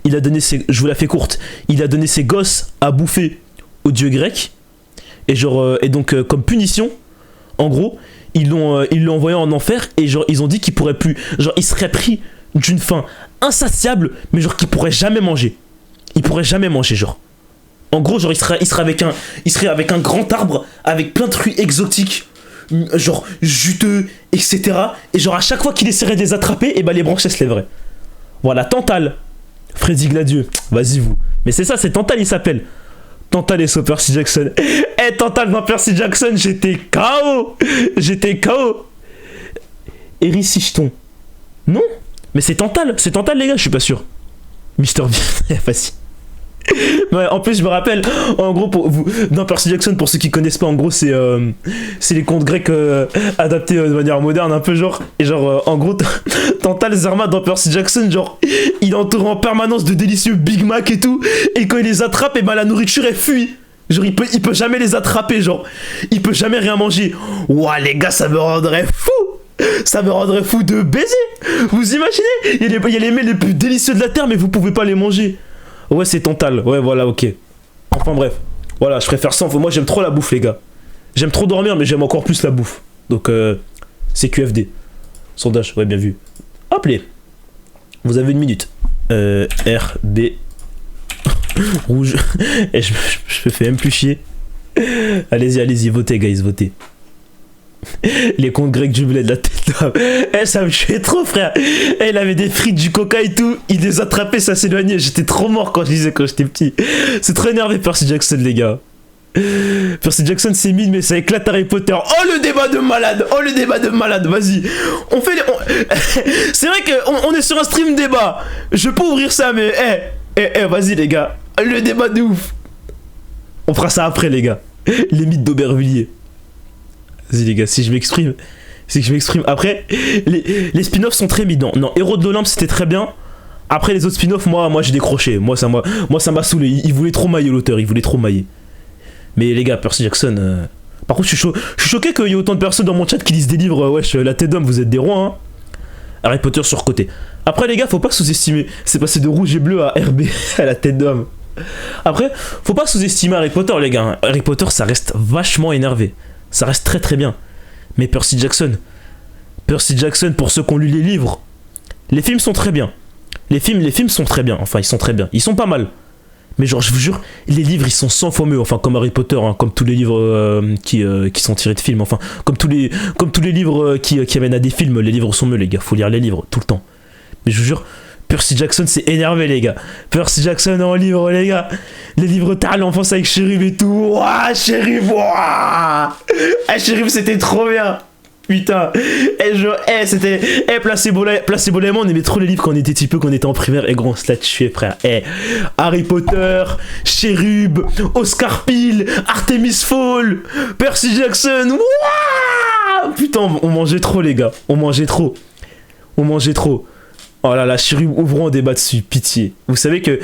Il a donné ses... Je vous la fais courte. Il a donné ses gosses à bouffer aux dieux grecs. Et donc, comme punition, en gros, ils l'ont envoyé en enfer. Et genre, ils ont dit qu'il pourrait plus... Genre, il serait pris d'une faim insatiable. Mais genre, qu'il pourrait jamais manger. Il pourrait jamais manger, genre. En gros, genre, il serait avec un grand arbre. Avec plein de fruits exotiques. Genre juteux, etc. Et genre à chaque fois qu'il essaierait de les attraper, et bah les branches elles se lèveraient. Voilà, Tantale. Freddy Gladieux, vas-y vous. Mais c'est ça, c'est Tantale, il s'appelle. Tantale et so Percy Jackson. Tantale dans Percy Jackson, j'étais KO. Hérissychton. Non, mais c'est Tantale les gars, je suis pas sûr. Mister V, facile. Ouais, en plus je me rappelle, en gros pour vous, dans Percy Jackson, pour ceux qui connaissent pas, en gros c'est les contes grecs adaptés de manière moderne un peu genre. Et genre en gros Tantale Zerma dans Percy Jackson, genre il entoure en permanence de délicieux Big Mac et tout. Et quand il les attrape, et ben la nourriture elle fuit. Genre il peut jamais les attraper, genre il peut jamais rien manger. Ouah les gars, ça me rendrait fou. Ça me rendrait fou de baiser. Vous imaginez, il y a les mets les plus délicieux de la terre, mais vous pouvez pas les manger. Ouais, c'est Tantale. Ouais, voilà, ok. Enfin bref. Voilà, je préfère ça. Moi, j'aime trop la bouffe, les gars. J'aime trop dormir, mais j'aime encore plus la bouffe. Donc, c'est QFD. Sondage, ouais, bien vu. Appelez. Vous avez 1 minute. RB. Rouge. Et je me fais même plus chier. Allez-y, votez, guys, votez. Les comptes grecs du bled, la tête d'homme. Eh, ça me tuait trop, frère. Eh, il avait des frites, du coca et tout. Il les attrapait, ça s'éloignait. J'étais trop mort quand je lisais quand j'étais petit. C'est trop énervé, Percy Jackson, les gars. Percy Jackson, c'est mid, mais ça éclate Harry Potter. Oh, le débat de malade. Oh, le débat de malade. Vas-y. On fait les... C'est vrai qu'on est sur un stream débat. Je peux ouvrir ça, mais... vas-y, les gars. Le débat de ouf. On fera ça après, les gars. Les mythes d'Aubervilliers. Vas-y les gars, si je m'exprime, c'est que je m'exprime. Après, les spin-offs sont très bidons. Non, Héros de l'Olympe c'était très bien. Après les autres spin-offs, moi j'ai décroché. Moi ça m'a saoulé. Il voulait trop mailler l'auteur, il voulait trop mailler. Mais les gars, Percy Jackson. Par contre, je suis choqué qu'il y ait autant de personnes dans mon chat qui lisent des livres. Wesh, la tête d'homme, vous êtes des rois, hein. Harry Potter surcoté. Après les gars, faut pas sous-estimer. C'est passé de rouge et bleu à RB à la tête d'homme. Après, faut pas sous-estimer Harry Potter, les gars. Harry Potter, ça reste vachement énervé. Ça reste très très bien. Mais Percy Jackson, pour ceux qui ont lu les livres, les films sont très bien. Les films sont très bien. Enfin, ils sont très bien. Ils sont pas mal. Mais genre, je vous jure, les livres, ils sont 100 fois mieux. Enfin, comme Harry Potter, hein, comme tous les livres qui sont tirés de films. Enfin, comme tous les livres qui amènent à des films, les livres sont mieux, les gars. Faut lire les livres tout le temps. Mais je vous jure, Percy Jackson, c'est énervé, les gars. Percy Jackson en livre, les gars. Les livres tard l'enfance avec Chérub et tout. Ouah, Chérub, ouah. Chérub, c'était trop bien. Putain. C'était... Placebo Lemon, on aimait trop les livres quand on était petit peu, quand on était en primaire. Gros, on se l'a tué, frère. Harry Potter, Chérub, Oscar Peel, Artemis Fowl, Percy Jackson. Ouah. Putain, on mangeait trop, les gars. On mangeait trop. Oh là là, Chérub, ouvrons un débat dessus, pitié. Vous savez que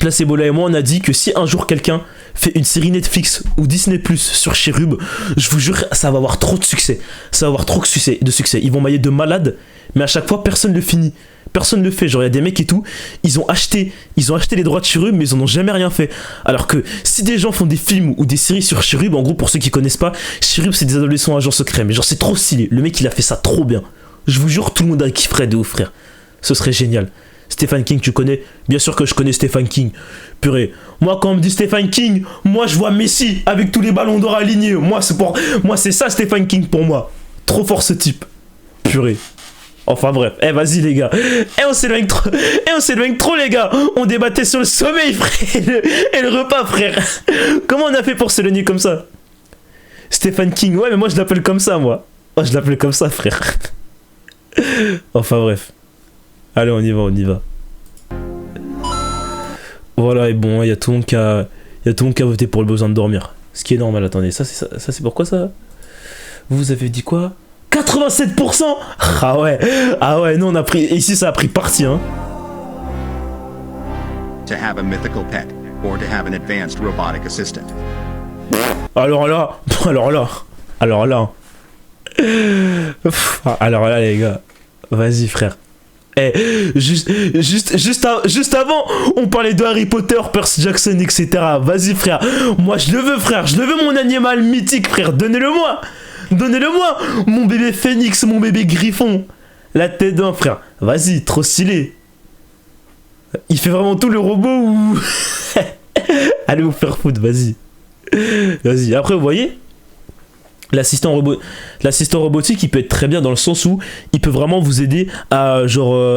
Placebo et moi, on a dit que si un jour quelqu'un fait une série Netflix ou Disney Plus sur Chérub, je vous jure, ça va avoir trop de succès. Ça va avoir trop de succès. Ils vont mailler de malades, mais à chaque fois, personne ne le finit. Personne ne le fait. Genre, il y a des mecs et tout, ils ont acheté les droits de Chérub, mais ils en ont jamais rien fait. Alors que si des gens font des films ou des séries sur Chérub, en gros, pour ceux qui connaissent pas, Chérub, c'est des adolescents agents secrets. Mais genre, c'est trop stylé. Le mec, il a fait ça trop bien. Je vous jure, tout le monde a kifferait de ouf, frère. Ce serait génial. Stephen King, tu connais? Bien sûr que je connais Stephen King. Purée. Moi, quand on me dit Stephen King, moi, je vois Messi avec tous les ballons d'or alignés. Moi, c'est ça, Stephen King, pour moi. Trop fort, ce type. Purée. Enfin, bref. Vas-y, les gars. On s'éloigne trop, les gars. On débattait sur le sommeil, frère. Et le repas, frère. Comment on a fait pour s'éloigner comme ça? Stephen King. Ouais, mais moi, je l'appelle comme ça, moi. Moi, je l'appelle comme ça, frère. Enfin bref. Allez, on y va. Voilà, et bon, il y a tout le monde qui a voté pour le besoin de dormir. Ce qui est normal, attendez, ça c'est pourquoi ça? Vous avez dit quoi? 87%. Ah ouais, nous on a pris... Ici ça a pris parti, hein. To have a mythical pet, or to have an advanced robotic assistant. Alors là. Alors là, les gars, vas-y, frère. Juste avant, on parlait de Harry Potter, Percy Jackson, etc. Vas-y, frère. Moi, je le veux, frère. Je le veux, mon animal mythique, frère. Donnez-le-moi. Mon bébé phénix, mon bébé griffon. La tête d'un, frère. Vas-y, trop stylé. Il fait vraiment tout le robot ou... Allez vous faire foutre, vas-y. Après, vous voyez, l'assistant robotique, il peut être très bien dans le sens où il peut vraiment vous aider à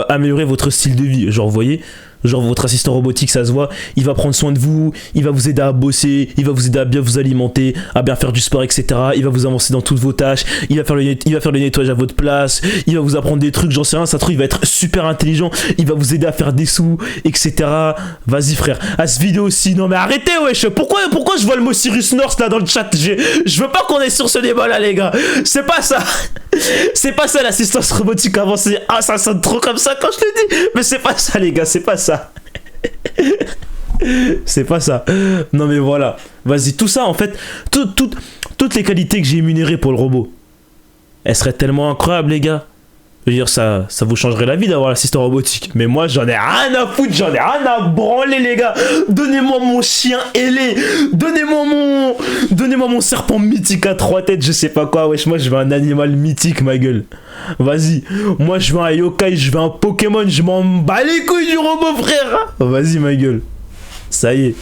améliorer votre style de vie. Genre, vous voyez, votre assistant robotique, ça se voit, il va prendre soin de vous, il va vous aider à bosser, il va vous aider à bien vous alimenter, à bien faire du sport, etc. Il va vous avancer dans toutes vos tâches, il va faire le nettoyage à votre place, il va vous apprendre des trucs, j'en sais rien, ça trouve, il va être super intelligent, il va vous aider à faire des sous, etc. Vas-y, frère. À ce vidéo aussi, non mais arrêtez, wesh. Pourquoi je vois le mot Cyrus North là dans le chat? Je veux pas qu'on est sur ce débat là, les gars. C'est pas ça. C'est pas ça l'assistance robotique avancée. Ah, ça sonne trop comme ça quand je le dis. Mais c'est pas ça, les gars, c'est pas ça. C'est pas ça. Non mais voilà. Vas-y, tout ça en fait, toutes les qualités que j'ai énumérées pour le robot, elles seraient tellement incroyables, les gars. Je veux dire, ça vous changerait la vie d'avoir l'assistant robotique. Mais moi, j'en ai rien à foutre, j'en ai rien à branler, les gars. Donnez-moi mon chien ailé. Donnez-moi mon serpent mythique à 3 têtes, je sais pas quoi. Wesh, moi, je veux un animal mythique, ma gueule. Vas-y. Moi, je veux un yokai, je veux un Pokémon. Je m'en bats les couilles du robot, frère. Vas-y, ma gueule. Ça y est.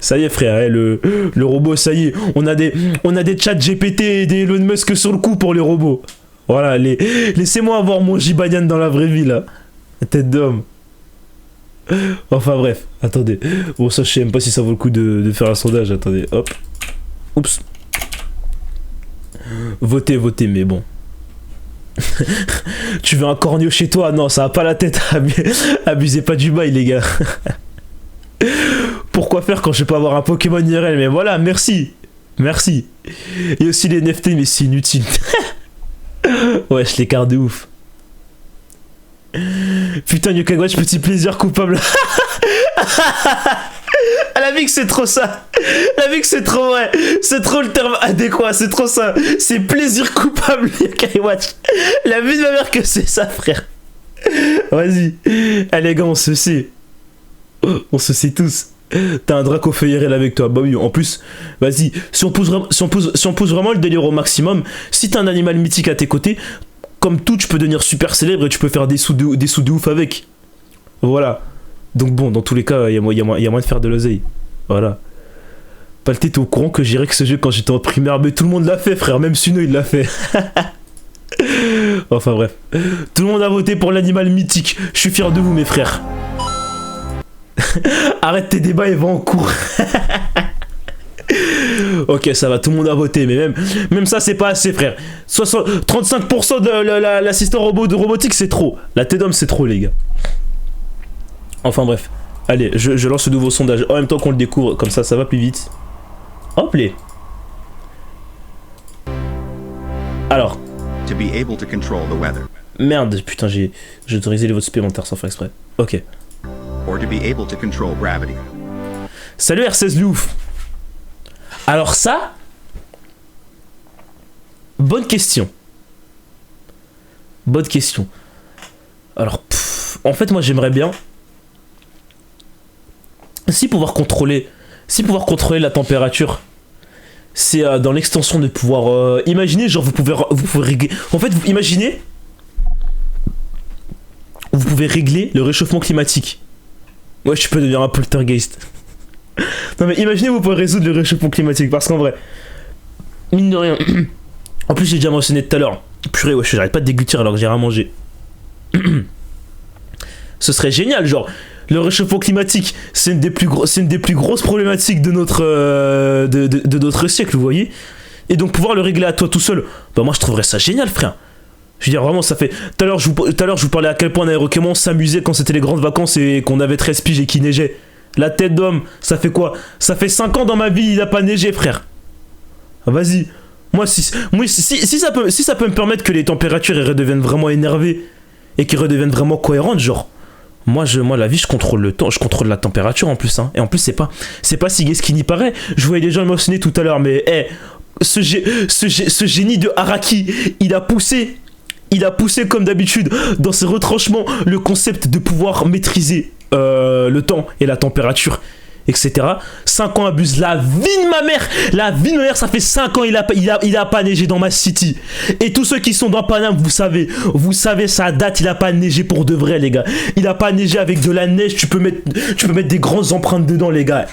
Ça y est frère, hein, le robot, ça y est. On a des chats GPT et des Elon Musk sur le coup pour les robots. Voilà, laissez-moi avoir mon Jibanian dans la vraie vie là. Tête d'homme. Enfin bref, attendez. Bon ça je sais même pas si ça vaut le coup de faire un sondage. Attendez, hop. Oups. Votez, mais bon. Tu veux un cornio chez toi? Non, ça a pas la tête. Abusez pas du bail les gars. Pourquoi faire quand je peux avoir un Pokémon IRL? Mais voilà, merci. Merci. Et aussi les NFT, mais c'est inutile. Ouais, je l'écarte de ouf. Putain, Yokagwatch, petit plaisir coupable. La vie que c'est trop ça. La vie que c'est trop vrai. C'est trop le terme adéquat, c'est trop ça. C'est plaisir coupable, Yokagwatch. La vie de ma mère que c'est ça, frère. Vas-y. Allez, gars, on se sait. On se sait tous. T'as un Draco Feuillerel avec toi. Bah oui, en plus, vas-y. Si on pousse vraiment le délire au maximum, si t'as un animal mythique à tes côtés, comme tout, tu peux devenir super célèbre et tu peux faire des sous de ouf avec. Voilà. Donc bon, dans tous les cas, il y a moyen de faire de l'oseille. Voilà. Palté, t'es au courant que j'irais que ce jeu quand j'étais en primaire, mais tout le monde l'a fait, frère. Même Suno, il l'a fait. Enfin bref. Tout le monde a voté pour l'animal mythique. Je suis fier de vous, mes frères. Arrête tes débats et va en cours. Ok, ça va, tout le monde a voté, mais même ça, c'est pas assez, frère. 35% de l'assistant robot de robotique, c'est trop. La T-Dom, c'est trop, les gars. Enfin, bref. Allez, je lance ce nouveau sondage en même temps qu'on le découvre, comme ça va plus vite. Hop, les. Alors. To be able to control the weather. Merde, putain, j'ai autorisé les votes supplémentaires sans faire exprès. Ok. Or to be able to control gravity. Salut R16 Louf. Alors ça, bonne question. Bonne question. Alors, en fait, moi, j'aimerais bien si pouvoir contrôler la température. C'est dans l'extension de pouvoir. Imaginez, genre, vous pouvez régler. En fait, imaginez, vous pouvez régler le réchauffement climatique. Ouais, je peux devenir un poltergeist. Non mais imaginez vous pouvez résoudre le réchauffement climatique parce qu'en vrai, mine de rien, en plus j'ai déjà mentionné tout à l'heure, purée ouais j'arrête pas de déglutir alors que j'ai rien mangé. Ce serait génial, genre le réchauffement climatique c'est une des plus grosses problématiques de notre de notre siècle, vous voyez. Et donc pouvoir le régler à toi tout seul, bah moi je trouverais ça génial frère. Je veux dire vraiment ça fait. Tout à l'heure je vous parlais à quel point on s'amusait quand c'était les grandes vacances et qu'on avait 13 piges et qu'il neigeait. La tête d'homme, ça fait quoi? Ça fait 5 ans dans ma vie, il a pas neigé, frère. Ah, vas-y. Moi, si ça peut me permettre que les températures redeviennent vraiment énervées et qu'elles redeviennent vraiment cohérentes, genre. Moi, la vie, je contrôle le temps, je contrôle la température en plus, hein. Et en plus, c'est pas si gai ce qu'il n'y paraît. Je voyais des gens émotionnés tout à l'heure, mais ce génie de Araki, il a poussé comme d'habitude dans ses retranchements le concept de pouvoir maîtriser le temps et la température, etc. 5 ans abuse. La vie de ma mère, ça fait 5 ans il a pas neigé dans ma city. Et tous ceux qui sont dans Paname, vous savez, ça date, il a pas neigé pour de vrai, les gars. Il a pas neigé avec de la neige, tu peux mettre des grandes empreintes dedans, les gars.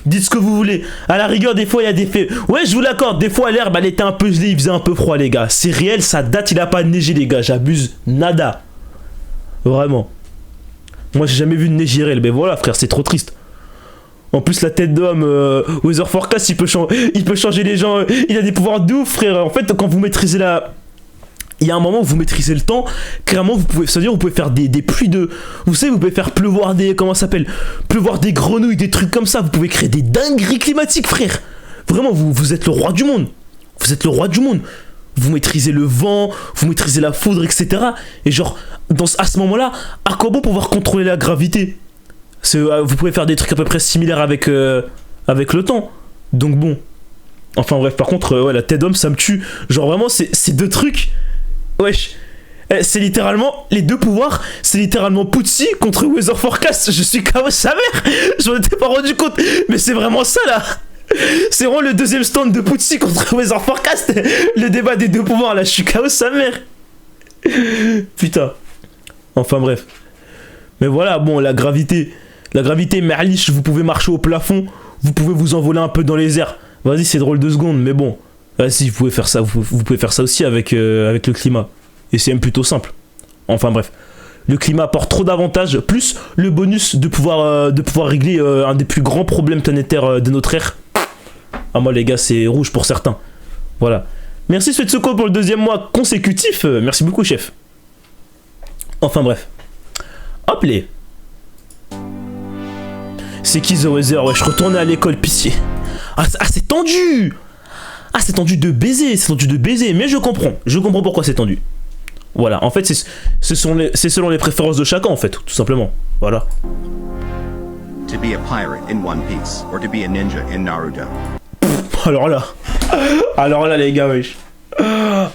Dites ce que vous voulez. À la rigueur, des fois, il y a des faits. Ouais, je vous l'accorde. Des fois, l'herbe, elle était un peu gelée, il faisait un peu froid, les gars. C'est réel, ça date, il a pas neigé, les gars. J'abuse. Nada. Vraiment. Moi, j'ai jamais vu de neige IRL. Mais voilà, frère, c'est trop triste. En plus, la tête d'homme, Weather Forecast, il peut changer les gens. Il a des pouvoirs de ouf, frère. En fait, quand vous maîtrisez il y a un moment où vous maîtrisez le temps, clairement vous pouvez faire des pluies de... Vous savez, vous pouvez faire pleuvoir pleuvoir des grenouilles, des trucs comme ça. Vous pouvez créer des dingueries climatiques, frère. Vraiment, vous êtes le roi du monde. Vous êtes le roi du monde. Vous maîtrisez le vent, vous maîtrisez la foudre, etc. Et genre, à ce moment-là, à quoi bon pouvoir contrôler la gravité? Vous pouvez faire des trucs à peu près similaires avec le temps. Donc bon. Enfin bref, par contre, ouais, la tête d'homme, ça me tue. Genre vraiment, c'est deux trucs... Wesh, c'est littéralement les deux pouvoirs, c'est littéralement Poutsi contre Weather Forecast. Je suis KO sa mère. J'en étais pas rendu compte, mais c'est vraiment ça là. C'est vraiment le deuxième stand de Poutsi contre Weather Forecast. Le débat des deux pouvoirs là, je suis KO sa mère. Putain. Enfin bref. Mais voilà, bon, la gravité La gravité, merliche, vous pouvez marcher au plafond, vous pouvez vous envoler un peu dans les airs. Vas-y, c'est drôle 2 secondes, mais bon. Vas-y, vous pouvez faire ça, vous pouvez faire ça aussi avec le climat. Et c'est même plutôt simple. Enfin bref. Le climat apporte trop d'avantages, plus le bonus de pouvoir régler un des plus grands problèmes planétaires de notre ère. Ah moi les gars, c'est rouge pour certains. Voilà. Merci Svetsuko pour le 2e mois consécutif. Merci beaucoup chef. Enfin bref. Hop les. C'est qui The Weather? Ouais, je retournais à l'école pitié. Ah c'est tendu. Ah c'est tendu de baiser, mais je comprends pourquoi c'est tendu. Voilà, en fait c'est selon les préférences de chacun en fait, tout simplement. Voilà. To be a pirate in One Piece or to be a ninja in Naruto. Alors là les gars, wesh.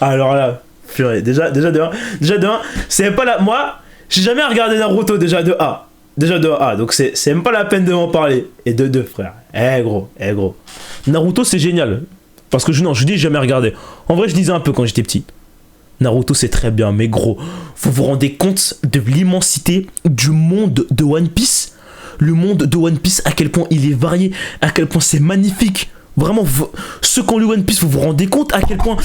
Alors là, purée, déjà de 1, c'est même pas la... Moi, j'ai jamais regardé Naruto déjà de A. Donc c'est même pas la peine de m'en parler. Et de 2, frère. Gros. Naruto c'est génial. Parce que je dis j'ai jamais regardé. En vrai je lisais un peu quand j'étais petit. Naruto c'est très bien, mais gros, vous vous rendez compte de l'immensité du monde de One Piece? Le monde de One Piece, à quel point il est varié, à quel point c'est magnifique. Vraiment, ceux qui ont lu One Piece, vous vous rendez compte à quel point...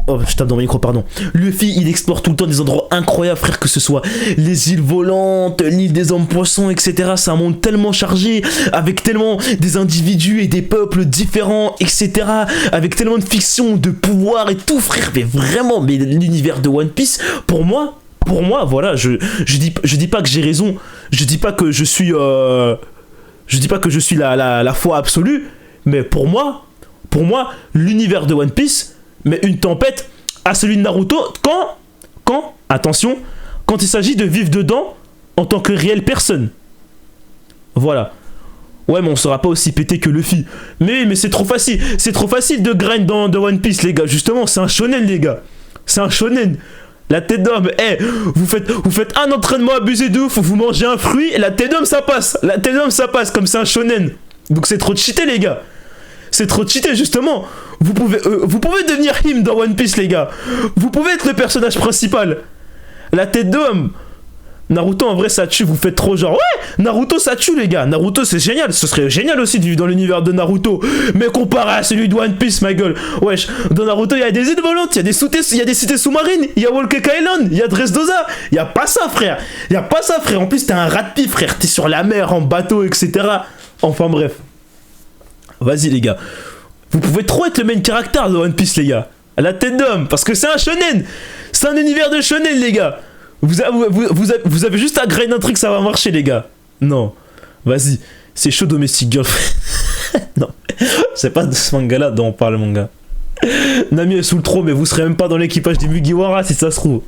Oh, je tape dans mon micro, pardon. Luffy, il explore tout le temps des endroits incroyables, frère, que ce soit les îles volantes, l'île des hommes poissons, etc. C'est un monde tellement chargé, avec tellement des individus et des peuples différents, etc. Avec tellement de fiction, de pouvoir et tout, frère. Mais vraiment, mais l'univers de One Piece, pour moi, voilà, je dis pas que j'ai raison. Je dis pas que je suis la foi absolue. Mais pour moi, l'univers de One Piece met une tempête à celui de Naruto attention, quand il s'agit de vivre dedans en tant que réelle personne. Voilà. Ouais, mais on sera pas aussi pété que Luffy. Mais c'est trop facile. C'est trop facile de grind dans One Piece, les gars. Justement, c'est un shonen, les gars. C'est un shonen. La tête d'homme, vous faites un entraînement abusé de ouf, vous mangez un fruit, et la tête d'homme ça passe. Comme c'est un shonen. Donc c'est trop cheaté, les gars. C'est trop cheaté, justement. Vous pouvez devenir him dans One Piece, les gars. Vous pouvez être le personnage principal. La tête d'homme. Naruto, en vrai, ça tue. Vous faites trop genre, ouais, Naruto, ça tue, les gars. Naruto, c'est génial. Ce serait génial aussi de vivre dans l'univers de Naruto. Mais comparé à celui de One Piece, ma gueule. Wesh, dans Naruto, il y a des îles volantes, il y a des cités sous-marines, il y a Whole-Cake Island, il y a Dressrosa. Il y a pas ça, frère. En plus, t'es un rat de pie, frère. T'es sur la mer, en bateau, etc. Enfin, bref. Vas-y, les gars. Vous pouvez trop être le main character de One Piece, les gars. À la tête d'homme. Parce que c'est un shonen. C'est un univers de shonen, les gars. Vous avez juste à grind un truc, ça va marcher, les gars. Non. Vas-y. C'est chaud, Domestic Girlfriend. Non. C'est pas de ce manga-là dont on parle, mon gars. Nami est sous le trône, mais vous serez même pas dans l'équipage des Mugiwara si ça se trouve.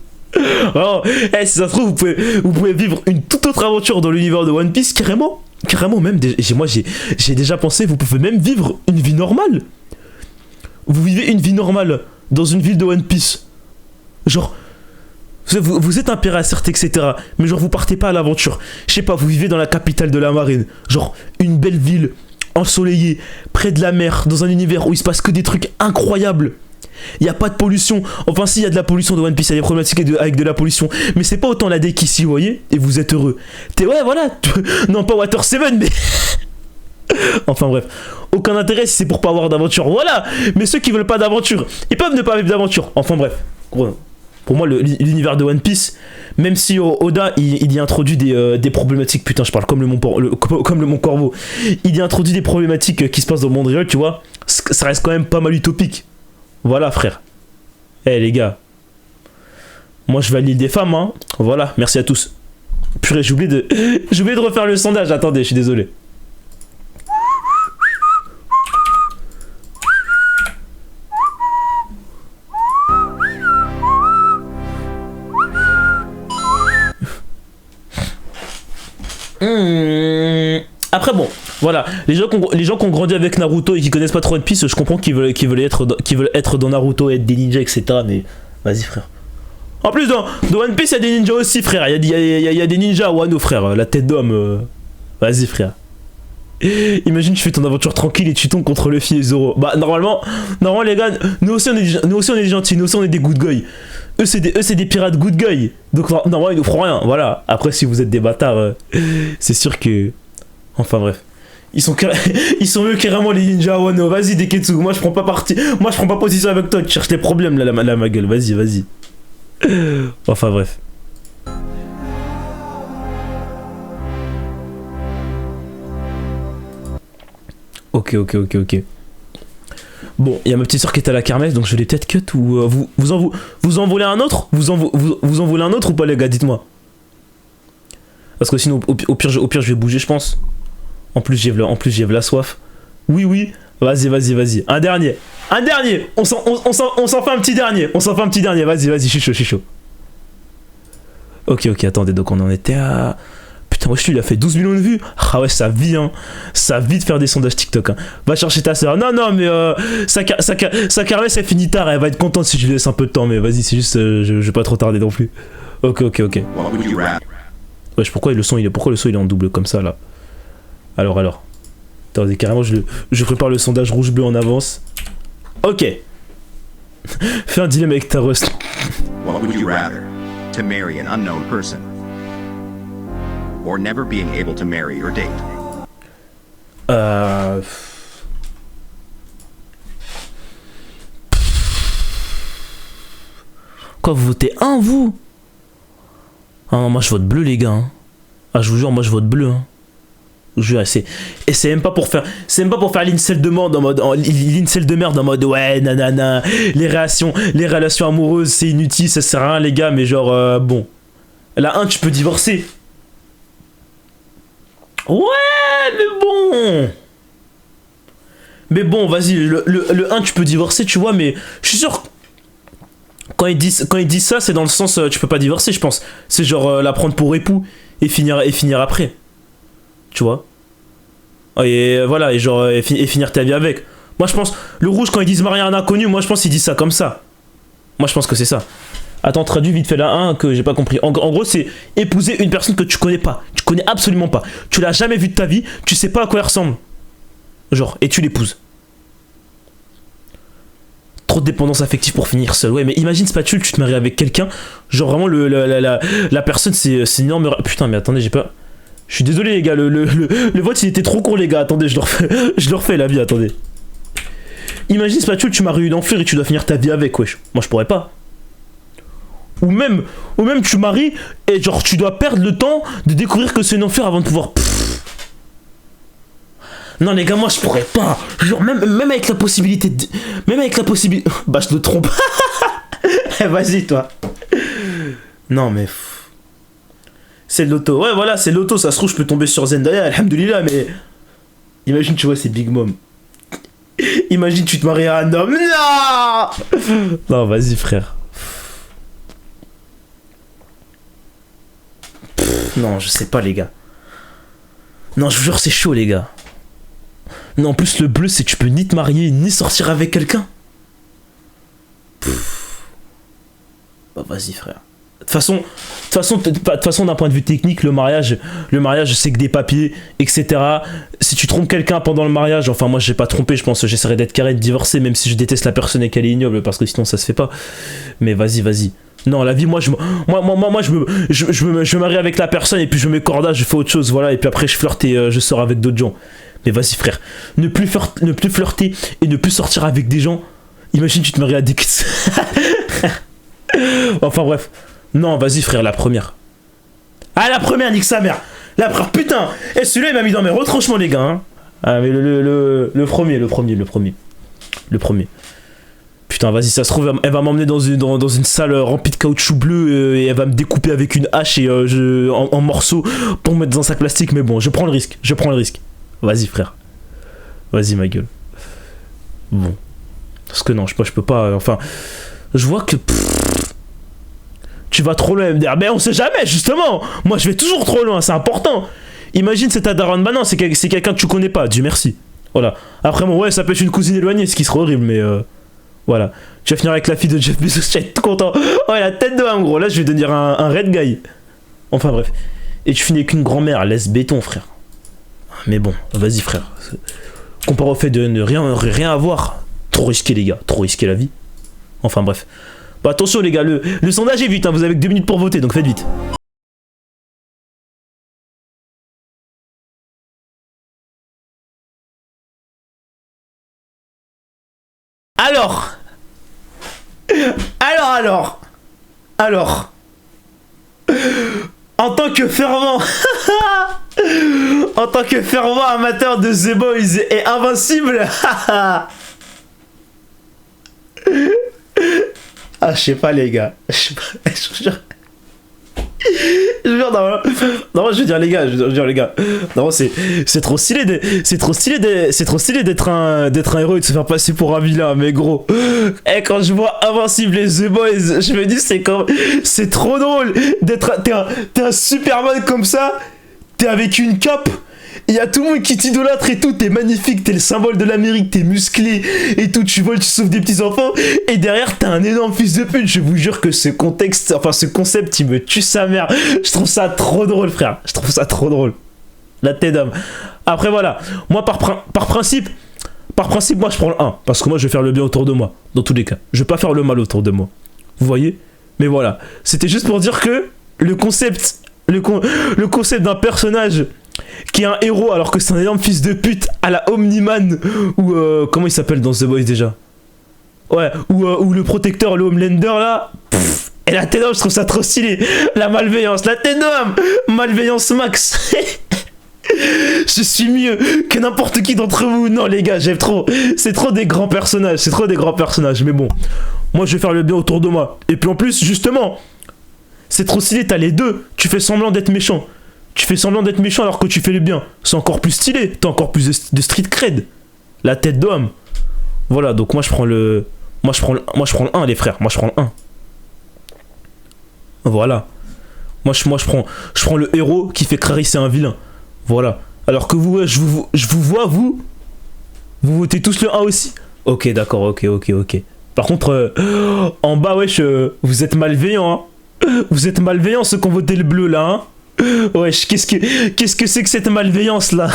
Oh, si ça se trouve, vous pouvez vivre une toute autre aventure dans l'univers de One Piece, carrément. Carrément, même, moi j'ai déjà pensé, vous pouvez même vivre une vie normale. Vous vivez une vie normale dans une ville de One Piece. Genre, vous êtes un pirate, certes, etc. Mais genre, vous partez pas à l'aventure. Je sais pas, vous vivez dans la capitale de la marine. Genre, une belle ville, ensoleillée, près de la mer, dans un univers où il se passe que des trucs incroyables. Il n'y a pas de pollution. Enfin, si, il y a de la pollution de One Piece, il y a des problématiques avec de la pollution. Mais c'est pas autant la deck ici, vous voyez. Et vous êtes heureux. Ouais, voilà. Non, pas Water 7, mais. Enfin, bref. Aucun intérêt si c'est pour pas avoir d'aventure. Voilà. Mais ceux qui veulent pas d'aventure, ils peuvent ne pas vivre d'aventure. Enfin, bref. Pour moi, l'univers de One Piece, même si Oda, il y introduit des problématiques. Putain, je parle comme le Mont Corbeau. Il y introduit des problématiques qui se passent dans le monde réel, tu vois. Ça reste quand même pas mal utopique. Voilà, frère. Les gars. Moi, je vais à l'île des femmes, hein. Voilà, merci à tous. Purée, j'ai oublié de refaire le sondage. Attendez, je suis désolé. Après, bon, voilà, les gens qui ont grandi avec Naruto et qui connaissent pas trop One Piece, je comprends qu'ils veulent être dans Naruto et être des ninjas, etc. Mais vas-y, frère. En plus, dans One Piece, il y a des ninjas aussi, frère. Il y a des ninjas à Wano, frère. La tête d'homme. Vas-y, frère. Imagine, tu fais ton aventure tranquille et tu tombes contre Luffy et Zoro. Bah, normalement, les gars, nous aussi, on est des gentils. Nous aussi, on est des good guys. Eux, c'est des pirates good guys. Donc, normalement, ils nous feront rien. Voilà. Après, si vous êtes des bâtards, c'est sûr que Enfin bref. Ils sont mieux carrément les ninjas Wano. Vas-y Deketsu, moi je prends pas parti. Moi je prends pas position avec toi, tu cherches les problèmes là, ma gueule. Vas-y, vas-y. Enfin bref. Ok. Bon, il y a ma petite soeur qui est à la kermesse, donc je vais peut-être cut ou vous en voulez un autre vous en voulez un autre ou pas les gars, dites-moi. Parce que sinon au pire je vais bouger, je pense. En plus j'ai la soif. Oui, vas-y. Un dernier. On s'en fait un petit dernier. Vas-y, je suis chaud. Ok, attendez, donc on en était à... Putain, moi je suis, il a fait 12 millions de vues. Ah ouais, ça vit, hein. Ça vit de faire des sondages TikTok, hein. Va chercher ta soeur. Non, mais sa caresse, elle finit tard. Elle va être contente si je lui laisse un peu de temps. Mais vas-y, c'est juste, je vais pas trop tarder non plus. Ok. What would you rather? Wesh, pourquoi le son il est en double comme ça, là? Alors. Attendez, carrément, je prépare le sondage rouge-bleu en avance. Ok. Fais un dilemme avec ta rust. What would you rather? To marry an unknown person? Or never being able to marry or date? Quoi, vous votez un, vous? Ah non, moi je vote bleu, les gars. Hein. Ah, je vous jure, moi je vote bleu. Hein. Je vous jure, et c'est même pas pour faire l'incel de merde en mode ouais, nanana, les relations amoureuses, c'est inutile, ça sert à rien, les gars, mais genre, bon. La 1, tu peux divorcer. Ouais, mais bon, vas-y, le 1, tu peux divorcer, tu vois, mais je suis sûr. Quand ils disent ça, c'est dans le sens, tu peux pas divorcer, je pense. C'est genre la prendre pour époux et finir après. Tu vois. Et voilà, et genre, et finir ta vie avec. Moi, je pense, le rouge, quand ils disent marier un inconnu, moi, je pense qu'ils disent ça comme ça. Moi, je pense que c'est ça. Attends, traduis vite fait la 1 que j'ai pas compris. En gros, c'est épouser une personne que tu connais pas. Tu connais absolument pas. Tu l'as jamais vue de ta vie, tu sais pas à quoi elle ressemble. Genre, et tu l'épouses. Trop de dépendance affective pour finir seul. Ouais, mais imagine Spatule, tu te maries avec quelqu'un. Genre, vraiment, la personne, c'est une énorme. Putain, mais attendez, j'ai pas. Je suis désolé, les gars. Le vote, il était trop court, les gars. Attendez, je le refais la vie, attendez. Imagine Spatule, tu maries une enflure et tu dois finir ta vie avec, wesh. Moi, je pourrais pas. Ou même tu maries et genre tu dois perdre le temps de découvrir que c'est une enfer avant de pouvoir. Non les gars, moi je pourrais pas. Genre même avec la possibilité de... Bah je te trompe. Vas-y toi. Non mais... C'est l'auto. Ouais voilà, c'est l'auto, ça se trouve je peux tomber sur Zendaya, alhamdoulilah, mais... Imagine tu vois c'est Big Mom. Imagine tu te maries à un homme. Non. Non vas-y frère. Non, je sais pas, les gars. Non, je vous jure, c'est chaud, les gars. Non, en plus, le bleu, c'est que tu peux ni te marier, ni sortir avec quelqu'un. Bah, vas-y, frère. De toute façon, d'un point de vue technique, le mariage, c'est que des papiers, etc. Si tu trompes quelqu'un pendant le mariage, enfin, moi, j'ai pas trompé, je pense que j'essaierai d'être carré, de divorcer, même si je déteste la personne et qu'elle est ignoble, parce que sinon, ça se fait pas. Mais vas-y. Non, la vie, moi, je me marie avec la personne et puis je mets corda, je fais autre chose, voilà, et puis après je flirte et je sors avec d'autres gens. Mais vas-y, frère, ne plus flirter et ne plus sortir avec des gens. Imagine, tu te maries à des kids. Enfin, bref. Non, vas-y, frère, la première. Ah, la première, nique sa mère. La première, putain. Et celui-là, il m'a mis dans mes retranchements, les gars. Hein. Ah, mais le premier. Putain, vas-y, ça se trouve, elle va m'emmener dans une salle remplie de caoutchouc bleu et elle va me découper avec une hache et en morceaux pour me mettre dans un sac plastique. Mais bon, je prends le risque. Vas-y, frère. Vas-y, ma gueule. Bon. Parce que non, je peux pas. Enfin, je vois que. Tu vas trop loin, MDR. Mais on sait jamais, justement. Moi, je vais toujours trop loin, c'est important. Imagine, c'est ta daronne. Bah non, c'est quelqu'un que tu connais pas. Dieu merci. Voilà. Après, bon, ouais, ça peut être une cousine éloignée, ce qui serait horrible, mais. Voilà. Tu vas finir avec la fille de Jeff Bezos, tu vas être tout content. Ouais, la tête de homme, gros. Là, je vais devenir un red guy. Enfin, bref. Et tu finis avec une grand-mère, laisse béton, frère. Mais bon, vas-y, frère. Comparé au fait de ne rien avoir. Trop risqué, les gars. Trop risqué la vie. Enfin, bref. Bah, attention, les gars. Le sondage est vite, hein. Vous avez que 2 minutes pour voter, donc faites vite. Alors, en tant que fervent, amateur de The Boys et Invincible, ah, je sais pas, les gars. Je vous jure. Non, je veux dire, les gars. Non, c'est trop stylé d'être un héros et de se faire passer pour un vilain, mais gros. Et quand je vois Invincible et The Boys, je me dis, c'est trop drôle t'es un Superman comme ça, t'es avec une cape. Il y a tout le monde qui t'idolâtre et tout, t'es magnifique, t'es le symbole de l'Amérique, t'es musclé et tout, tu voles, tu sauves des petits enfants et derrière t'as un énorme fils de pute. Je vous jure que ce concept, il me tue sa mère. Je trouve ça trop drôle, frère. Je trouve ça trop drôle. La tête d'homme. Après voilà, moi par principe, moi je prends le 1 parce que moi je vais faire le bien autour de moi, dans tous les cas. Je vais pas faire le mal autour de moi. Vous voyez? Mais voilà, c'était juste pour dire que le concept d'un personnage qui est un héros alors que c'est un énorme fils de pute à la Omni-Man ou comment il s'appelle dans The Boys déjà, ouais, ou le protecteur, le Homelander là, et la tête d'homme, je trouve ça trop stylé. La malveillance, la tête d'homme, malveillance max. Je suis mieux que n'importe qui d'entre vous. Non les gars, j'aime trop. C'est trop des grands personnages, mais bon, moi je vais faire le bien autour de moi. Et puis en plus justement, c'est trop stylé, t'as les deux. Tu fais semblant d'être méchant alors que tu fais le bien. C'est encore plus stylé. T'as encore plus de street cred. La tête d'homme. Voilà, donc moi je prends le 1, les frères. Moi je prends le 1. Voilà. Moi je prends le héros qui fait crarisser un vilain. Voilà. Alors que vous, je vous vois, vous votez tous le 1 aussi. Ok, d'accord, ok. Par contre, en bas, wesh, vous êtes malveillants, hein. Vous êtes malveillants ceux qui ont voté le bleu là, hein. Wesh, qu'est-ce que c'est que cette malveillance là?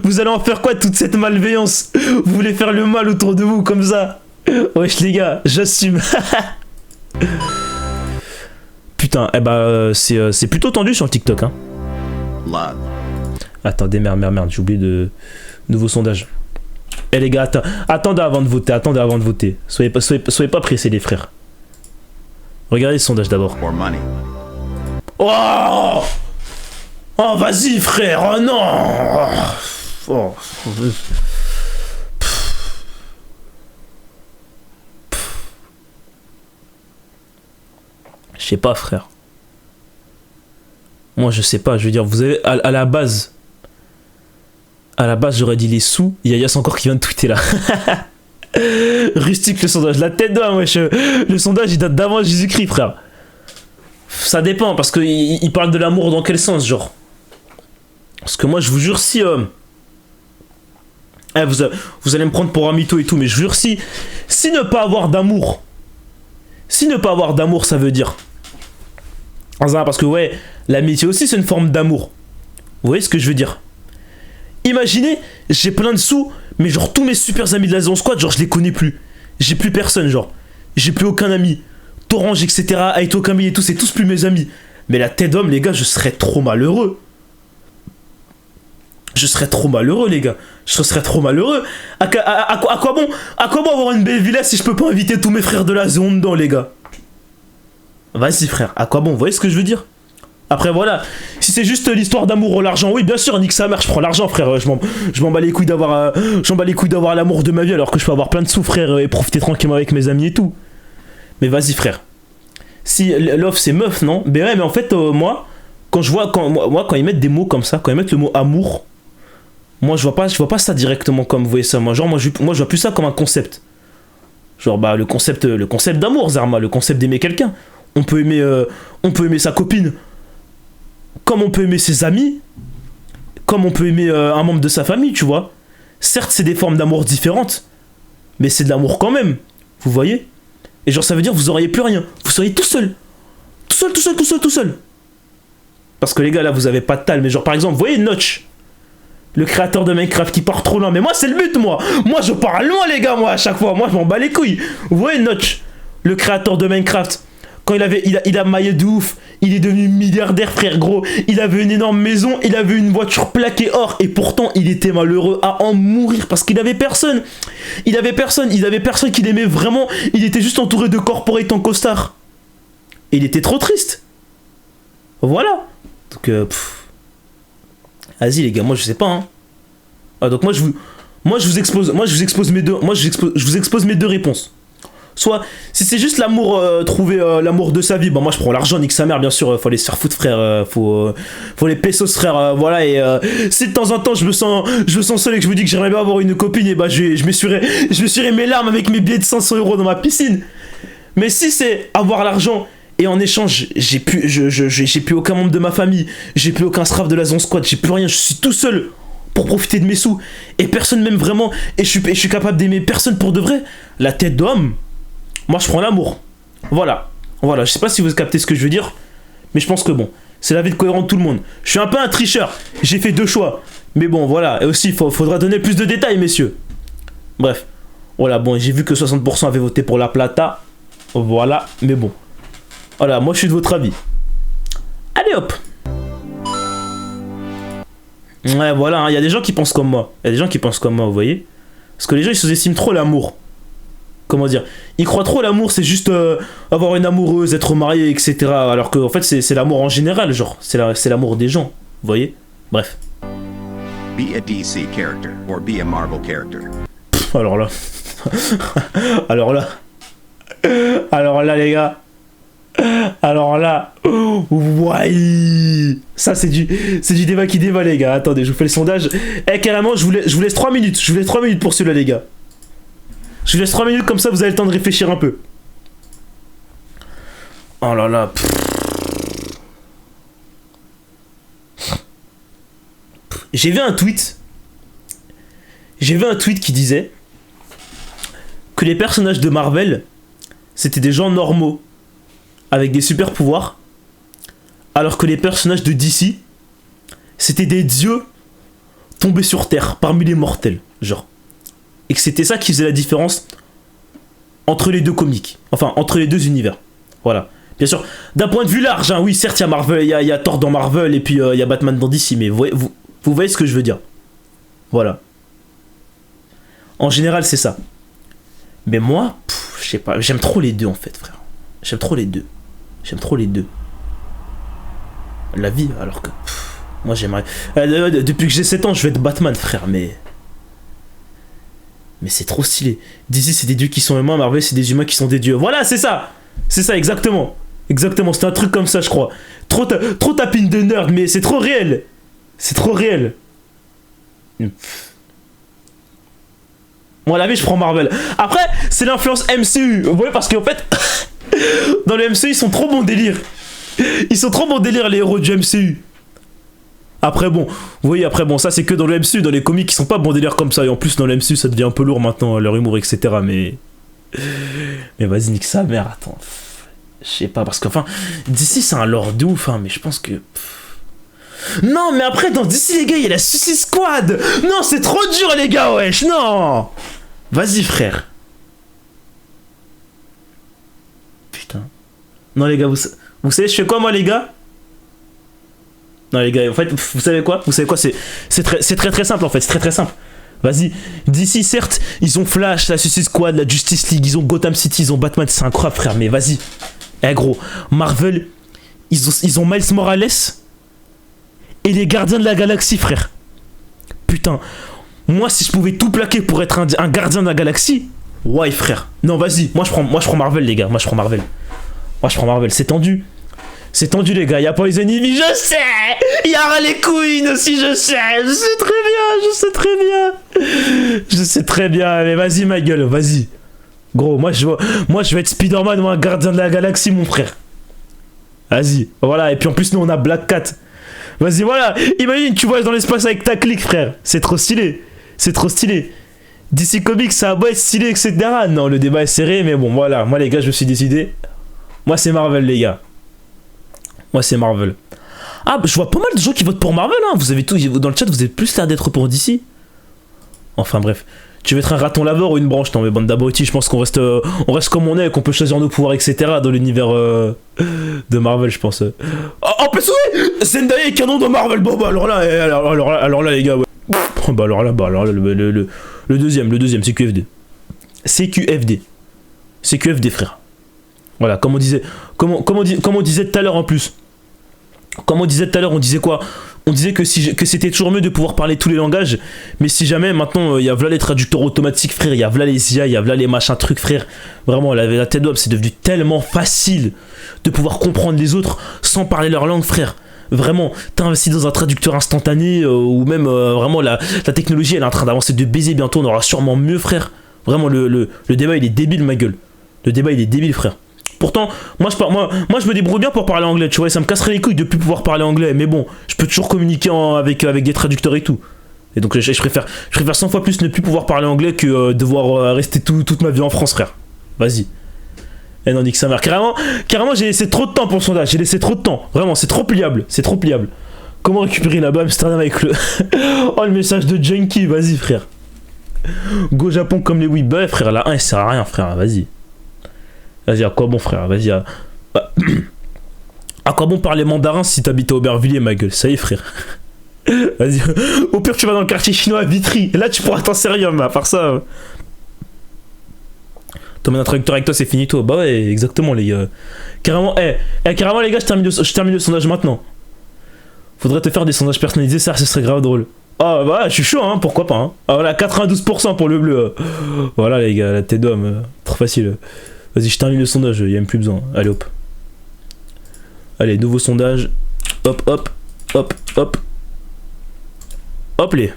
Vous allez en faire quoi de toute cette malveillance? Vous voulez faire le mal autour de vous comme ça? Wesh les gars, j'assume. Putain, c'est plutôt tendu sur le TikTok, hein. Love. Attendez, merde, j'ai oublié de nouveau sondage. Eh les gars, attendez avant de voter. Soyez pas pressés les frères. Regardez le sondage d'abord. Or money. Oh, vas-y frère, oh non. Oh. Je sais pas frère. Moi je sais pas, je veux dire, vous avez à la base j'aurais dit les sous. Yaya c'est encore qui vient de tweeter là. Rustique le sondage, la tête d'homme, wesh. Le sondage il date d'avant Jésus-Christ frère. Ça dépend, parce qu'il parle de l'amour dans quel sens, genre. Parce que moi, je vous jure, si... vous allez me prendre pour un mytho et tout, mais je vous jure, si ne pas avoir d'amour... ça veut dire... Parce que, ouais, l'amitié aussi, c'est une forme d'amour. Vous voyez ce que je veux dire? Imaginez, j'ai plein de sous, mais genre, tous mes super amis de la Zone Squad, genre, je les connais plus. J'ai plus personne, genre. J'ai plus aucun ami. Orange, etc., Aito Camille et tout, c'est tous plus mes amis. Mais la tête d'homme, les gars, je serais trop malheureux. Les gars. Je serais trop malheureux. À quoi bon avoir une belle villa si je peux pas inviter tous mes frères de la zone dedans, les gars? Vas-y, frère. À quoi bon? Vous voyez ce que je veux dire? Après, voilà. Si c'est juste l'histoire d'amour ou l'argent, oui, bien sûr, nique sa mère, je prends l'argent, frère. Je m'en bats les couilles d'avoir l'amour de ma vie alors que je peux avoir plein de sous, frère, et profiter tranquillement avec mes amis et tout. Mais vas-y frère. Si love c'est meuf, non? Mais ouais, mais en fait moi quand ils mettent des mots comme ça, quand ils mettent le mot amour, moi je vois pas ça directement comme vous voyez ça. Moi je vois plus ça comme un concept. Genre le concept d'amour, Zarma, le concept d'aimer quelqu'un. On peut aimer sa copine comme on peut aimer ses amis, comme on peut aimer un membre de sa famille, tu vois. Certes, c'est des formes d'amour différentes, mais c'est de l'amour quand même. Vous voyez? Et genre ça veut dire que vous auriez plus rien. Vous seriez tout seul. Tout seul. Parce que les gars là vous avez pas de tal. Mais genre par exemple vous voyez Notch, le créateur de Minecraft qui part trop loin. Mais moi c'est le but moi. Moi je pars loin les gars moi à chaque fois. Moi je m'en bats les couilles. Vous voyez Notch, le créateur de Minecraft. Quand il a maillé de ouf, il est devenu milliardaire, frère, gros. Il avait une énorme maison, il avait une voiture plaquée or, et pourtant, il était malheureux à en mourir parce qu'il avait personne. Il avait personne qui l'aimait vraiment. Il était juste entouré de corporate en costard. Et il était trop triste. Voilà. Donc, vas-y, les gars, moi, je sais pas, hein. Ah, donc, je vous expose mes deux réponses. Soit, si c'est juste l'amour, trouver l'amour de sa vie, bah moi je prends l'argent, nique sa mère, bien sûr, faut aller se faire foutre, frère, faut les pesos, frère, voilà, et si de temps en temps je me sens seul et que je me dis que j'aimerais bien avoir une copine, et bah je m'essuierai mes larmes avec mes billets de 500 € dans ma piscine. Mais si c'est avoir l'argent, et en échange, j'ai plus aucun membre de ma famille, j'ai plus aucun straff de la Zone Squad, j'ai plus rien, je suis tout seul pour profiter de mes sous, et personne m'aime vraiment, et je suis capable d'aimer personne pour de vrai, la tête d'homme. Moi, je prends l'amour. Voilà. Je sais pas si vous captez ce que je veux dire, mais je pense que bon, c'est la vie de cohérent de tout le monde. Je suis un peu un tricheur. J'ai fait 2 choix. Mais bon, voilà. Et aussi, faudra donner plus de détails, messieurs. Bref. Voilà, bon, j'ai vu que 60% avaient voté pour la plata. Voilà. Mais bon. Voilà, moi, je suis de votre avis. Allez, hop. Ouais, voilà. Il y a des gens qui pensent comme moi. Vous voyez. Parce que les gens, ils sous-estiment trop l'amour. Comment dire, ils croient trop l'amour, c'est juste avoir une amoureuse, être marié, etc. Alors que en fait c'est l'amour en général, genre c'est l'amour des gens, vous voyez. Bref. Be a DC character or be a Marvel character. Alors là, alors là les gars, alors là, ouais, ça c'est du débat qui débat les gars. Attendez, je vous fais le sondage. Carrément, je vous laisse 3 minutes. Je vous laisse 3 minutes pour celui-là les gars. Je vous laisse 3 minutes, comme ça vous avez le temps de réfléchir un peu. Oh là là. J'ai vu un tweet qui disait que les personnages de Marvel, c'était des gens normaux, avec des super pouvoirs, alors que les personnages de DC, c'était des dieux tombés sur Terre, parmi les mortels, genre. Et que c'était ça qui faisait la différence entre les deux comics. Enfin, entre les deux univers. Voilà. Bien sûr, d'un point de vue large, hein, oui, certes, il y a Marvel, il y a Thor dans Marvel, et puis il y a Batman dans DC, mais vous voyez ce que je veux dire. Voilà. En général, c'est ça. Mais moi, je sais pas, j'aime trop les deux, en fait, frère. J'aime trop les deux. La vie, alors que... moi, j'aimerais... depuis que j'ai 7 ans, je vais être Batman, frère, mais c'est trop stylé. DC, c'est des dieux qui sont humains, Marvel, c'est des humains qui sont des dieux. Voilà, c'est ça, exactement. Exactement, c'est un truc comme ça, je crois. Trop tapine de nerd, mais c'est trop réel. Moi, la vie, je prends Marvel. Après, c'est l'influence MCU. Vous voyez, parce qu'en fait, dans le MCU, ils sont trop bons délire. Les héros du MCU. Après bon, vous voyez, ça c'est que dans le MCU, dans les comics qui sont pas bon délire comme ça, et en plus dans le MCU ça devient un peu lourd maintenant, leur humour, etc. Mais vas-y, nique sa mère, attends. Je sais pas, parce qu'enfin, DC c'est un lore de ouf, hein, mais je pense que... Non, mais après dans DC les gars, il y a la Suicide Squad. Non, c'est trop dur les gars, wesh, non. Vas-y frère. Putain. Non les gars, vous savez je fais quoi moi les gars? Non les gars, en fait, vous savez quoi, c'est très simple en fait, c'est très simple. Vas-y, d'ici certes, ils ont Flash, la Suicide Squad, la Justice League, ils ont Gotham City, ils ont Batman, c'est incroyable frère, mais vas-y. Gros, Marvel, ils ont Miles Morales et les Gardiens de la Galaxie frère. Putain, moi si je pouvais tout plaquer pour être un gardien de la galaxie, ouais frère. Non vas-y, moi je prends Marvel les gars, moi je prends Marvel, c'est tendu. C'est tendu les gars, y'a Poison Ivy, je sais. Y'a Harley Quinn aussi, je sais très bien, mais vas-y ma gueule, vas-y. Gros, moi je vais être Spider-Man ou un gardien de la galaxie mon frère. Vas-y, voilà, et puis en plus nous on a Black Cat. Vas-y, voilà, imagine tu voyages dans l'espace avec ta clique frère, c'est trop stylé. DC Comics ça a beau être stylé, etc. Non, le débat est serré, mais bon voilà, moi les gars je me suis décidé. Moi c'est Marvel les gars. Moi c'est Marvel. Ah, je vois pas mal de gens qui votent pour Marvel, hein. Vous avez tous, dans le chat, vous avez plus l'air d'être pour DC. Enfin bref. Tu veux être un raton laveur ou une branche? Non mais bande d'abrutis, je pense qu'on reste, on reste comme on est, qu'on peut choisir nos pouvoirs, etc. dans l'univers de Marvel, je pense. En plus, oui, Zendaya est canon de Marvel. Bon bah alors là, alors là les gars, ouais. Bah alors là, le deuxième, CQFD. CQFD, frère. Voilà, comme on disait, comme on disait tout à l'heure en plus. Comme on disait tout à l'heure, on disait quoi? On disait que c'était toujours mieux de pouvoir parler tous les langages, mais si jamais maintenant il y a voilà les traducteurs automatiques, frère, il y a voilà les IA, il y a voilà les machins trucs, frère. Vraiment, la tête d'homme, c'est devenu tellement facile de pouvoir comprendre les autres sans parler leur langue, frère. Vraiment, t'as investi dans un traducteur instantané ou même vraiment la technologie elle est en train d'avancer de baiser, bientôt on aura sûrement mieux, frère. Vraiment, le débat il est débile, ma gueule. Le débat il est débile, frère. Pourtant, moi je me débrouille bien pour parler anglais, tu vois, ça me casserait les couilles de plus pouvoir parler anglais, mais bon, je peux toujours communiquer avec des traducteurs et tout. Et donc je préfère 100 fois plus ne plus pouvoir parler anglais que devoir rester toute ma vie en France, frère. Vas-y. Eh non, nique sa mère. Carrément, j'ai laissé trop de temps pour le sondage, j'ai laissé trop de temps. Vraiment, c'est trop pliable, Comment récupérer là-bas Amsterdam avec le... oh, le message de Junkie, vas-y, frère. Go Japon comme les Weeb, bah, frère, la 1, il sert à rien, frère, vas-y. Vas-y, à quoi bon, frère? Vas-y, à quoi bon parler mandarin si t'habites à Aubervilliers, ma gueule? Ça y est, frère. Vas-y. Au pire, tu vas dans le quartier chinois à Vitry. Là, tu pourras t'en servir, mais à part ça... T'emmènes un traducteur avec toi, c'est finito. Bah ouais, exactement, les gars. Carrément, carrément, les gars, je termine le sondage maintenant. Faudrait te faire des sondages personnalisés, ça, ce serait grave drôle. Ah bah je suis chaud, hein, pourquoi pas, hein. Ah voilà, 92% pour le bleu. Voilà, les gars, la tête d'homme, trop facile. Vas-y, je termine le sondage, il n'y a même plus besoin. Allez, hop. Allez, nouveau sondage. Hop, hop, hop, hop. Hop, les.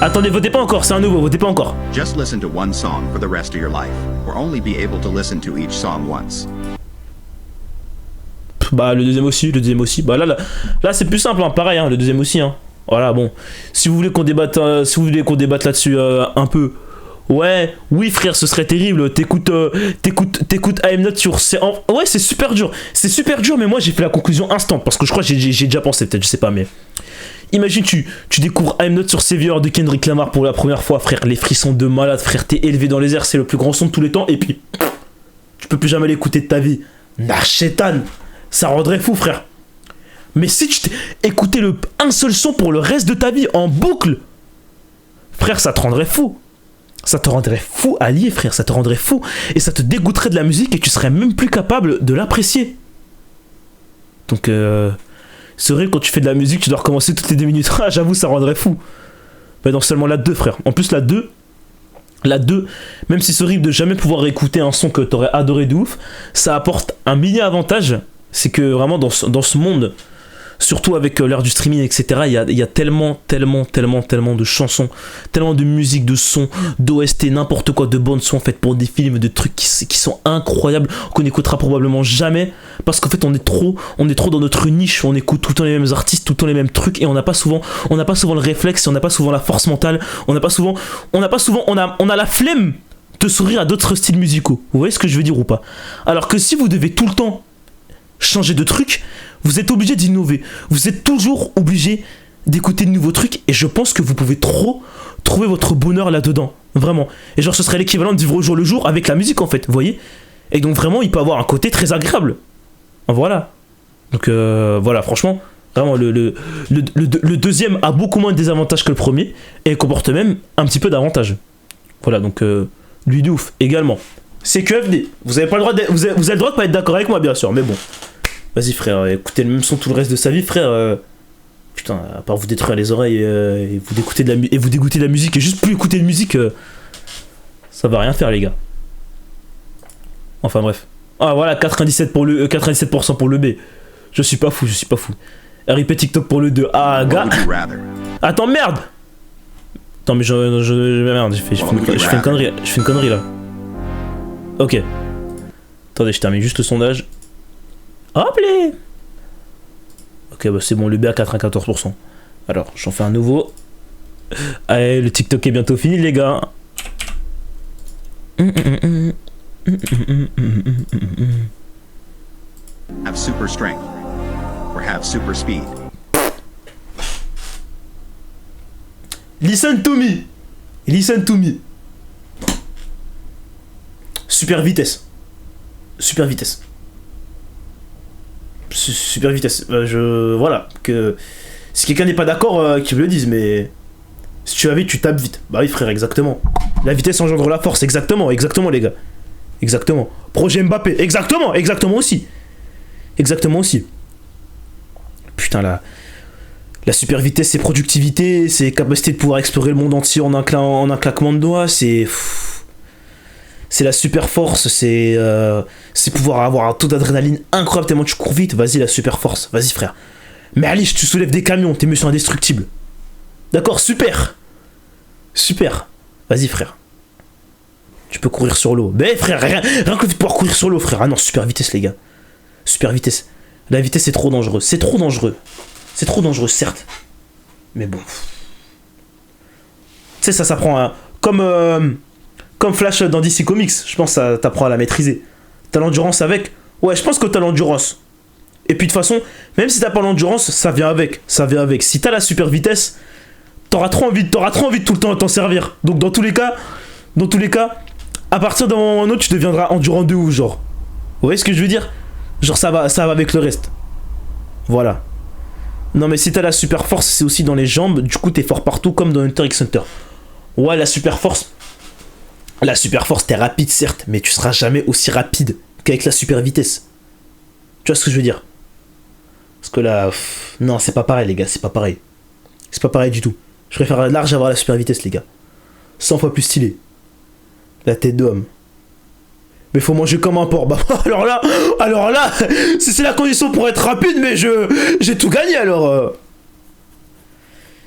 Attendez, votez pas encore, c'est un nouveau, votez pas encore. Just listen to one song for the rest of your life, or only be able to listen to each song once. Bah, le deuxième aussi. Bah, là c'est plus simple, hein, pareil, hein, le deuxième aussi, hein. Voilà, bon. Si vous voulez qu'on débatte, qu'on débatte là-dessus un peu. Ouais, oui frère, ce serait terrible. T'écoutes I'm Not sur... Ouais, c'est super dur. C'est super dur, mais moi j'ai fait la conclusion instant. Parce que je crois que j'ai déjà pensé, peut-être, je sais pas, mais... Imagine, tu découvres I'm Not sur Savior de Kendrick Lamar pour la première fois, frère. Les frissons de malade, frère. T'es élevé dans les airs, c'est le plus grand son de tous les temps. Et puis, tu peux plus jamais l'écouter de ta vie. Narchetan, ça rendrait fou, frère. Mais si tu t'es écouté un seul son pour le reste de ta vie en boucle, frère, ça te rendrait fou. Ça te rendrait fou allié, frère, ça te rendrait fou. Et ça te dégoûterait de la musique et tu serais même plus capable de l'apprécier. Donc, c'est vrai, quand tu fais de la musique, tu dois recommencer toutes les 2 minutes. Ah, j'avoue, ça rendrait fou. Mais non, seulement la 2, frère. En plus, la 2, même si c'est horrible de jamais pouvoir écouter un son que t'aurais adoré de ouf, ça apporte un mini avantage. C'est que vraiment, dans ce monde... Surtout avec l'ère du streaming, etc. Il y a tellement de chansons, tellement de musique, de sons, d'OST, n'importe quoi, de bandes sons faites pour des films, de trucs qui sont incroyables, qu'on n'écoutera probablement jamais, parce qu'en fait on est trop dans notre niche, on écoute tout le temps les mêmes artistes, tout le temps les mêmes trucs, et on n'a pas souvent le réflexe, on n'a pas souvent la force mentale, on a la flemme de sourire à d'autres styles musicaux. Vous voyez ce que je veux dire ou pas? Alors que si vous devez tout le temps changer de truc, vous êtes obligé d'innover. Vous êtes toujours obligé d'écouter de nouveaux trucs. Et je pense que vous pouvez trop trouver votre bonheur là-dedans. Vraiment. Et genre, ce serait l'équivalent de vivre au jour le jour avec la musique, en fait. Vous voyez? Et donc, vraiment, il peut avoir un côté très agréable. Voilà. Donc, voilà, franchement. Vraiment, le deuxième a beaucoup moins de désavantages que le premier. Et comporte même un petit peu d'avantages. Voilà, donc, lui de ouf également. C'est QFD. Vous avez pas le droit vous avez le droit de pas être d'accord avec moi, bien sûr. Mais bon. Vas-y frère, écoutez le même son tout le reste de sa vie, frère. Putain, à part vous détruire les oreilles et vous dégoûter de la musique et juste plus écouter de musique, ça va rien faire les gars. Enfin bref. Ah voilà, 97% pour le B. Je suis pas fou. RIP TikTok pour le 2. Ah gars. Attends, merde. Attends mais merde, je fais une connerie là. Ok. Attendez, je termine juste le sondage. Hop les. Ok, bah c'est bon, le B à 94%. Alors, j'en fais un nouveau. Allez, le TikTok est bientôt fini, les gars. Have super strength or have super speed. Listen to me. super vitesse. Super vitesse. Super vitesse. Voilà. Que si quelqu'un n'est pas d'accord, qu'il me le dise, mais si tu vas vite, tu tapes vite. Bah oui, frère, exactement. La vitesse engendre la force, exactement, exactement, les gars. Exactement. Projet Mbappé, exactement, exactement aussi. Exactement aussi. Putain, la super vitesse, c'est productivité, c'est capacité de pouvoir explorer le monde entier en un claquement de doigts, c'est la super force, c'est pouvoir avoir un taux d'adrénaline incroyable tellement tu cours vite. Vas-y, la super force, vas-y, frère. Mais Alice, tu soulèves des camions, t'es monsieur indestructible. D'accord, super. Super. Vas-y, frère. Tu peux courir sur l'eau. Mais frère, rien que le fait de pouvoir courir sur l'eau, frère. Ah non, super vitesse, les gars. Super vitesse. La vitesse, c'est trop dangereux. C'est trop dangereux. C'est trop dangereux, certes. Mais bon. Tu sais, ça s'apprend comme Flash dans DC Comics. Je pense que ça t'apprend à la maîtriser. T'as l'endurance avec. Ouais, je pense que t'as l'endurance. Et puis de toute façon, même si t'as pas l'endurance, ça vient avec. Ça vient avec. Si t'as la super vitesse, t'auras trop envie de tout le temps de t'en servir. Donc dans tous les cas, à partir d'un moment ou d'un autre, tu deviendras endurant de ouf, genre. Vous voyez ce que je veux dire? Genre ça va avec le reste. Voilà. Non mais si t'as la super force, c'est aussi dans les jambes. Du coup t'es fort partout comme dans Hunter x Hunter. Ouais, la super force, t'es rapide certes, mais tu seras jamais aussi rapide qu'avec la super vitesse. Tu vois ce que je veux dire? Parce que là, non, c'est pas pareil les gars, c'est pas pareil. C'est pas pareil du tout. Je préfère large avoir la super vitesse les gars. 100 fois plus stylé. La tête d'homme. Mais faut manger comme un porc. Bah alors là, si c'est la condition pour être rapide, mais j'ai tout gagné alors.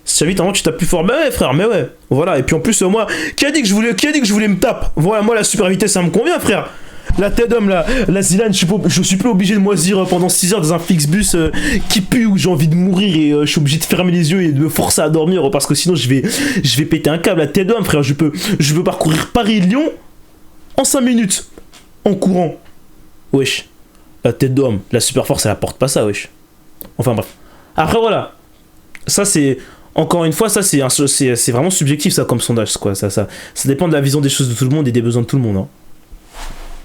Si tu vite, avant tu tapes plus fort. Bah ouais frère, mais ouais. Voilà, et puis en plus moi, qui a dit que je voulais me taper? Voilà, moi la super vitesse ça me convient frère. La tête d'homme, la Zilane, je suis plus obligé de moisir pendant 6 heures dans un Flixbus qui pue où j'ai envie de mourir et je suis obligé de fermer les yeux et de me forcer à dormir parce que sinon je vais péter un câble. La tête d'homme frère, je peux parcourir Paris-Lyon en 5 minutes en courant. Wesh, la tête d'homme, la super force elle apporte pas ça wesh. Enfin bref. Après voilà, ça c'est encore une fois ça c'est vraiment subjectif ça comme sondage quoi. Ça dépend de la vision des choses de tout le monde et des besoins de tout le monde hein.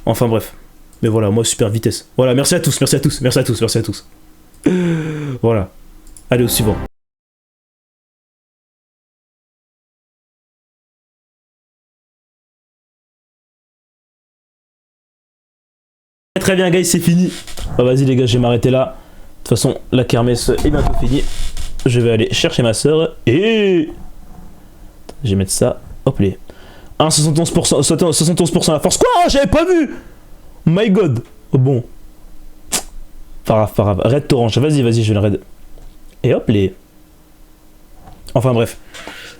Enfin bref. Mais voilà, moi super vitesse. Voilà, merci à tous. Voilà. Allez au suivant. Très bien guys, c'est fini. Bah, vas-y les gars, je vais m'arrêter là. De toute façon, la kermesse est bientôt finie. Je vais aller chercher ma soeur et... Je vais mettre ça. Hop les. 71% la force. Quoi? J'avais pas vu. My god. Oh, bon. Pas grave. Raid Torrent. Vas-y, je vais le raid. Et hop les. Enfin bref.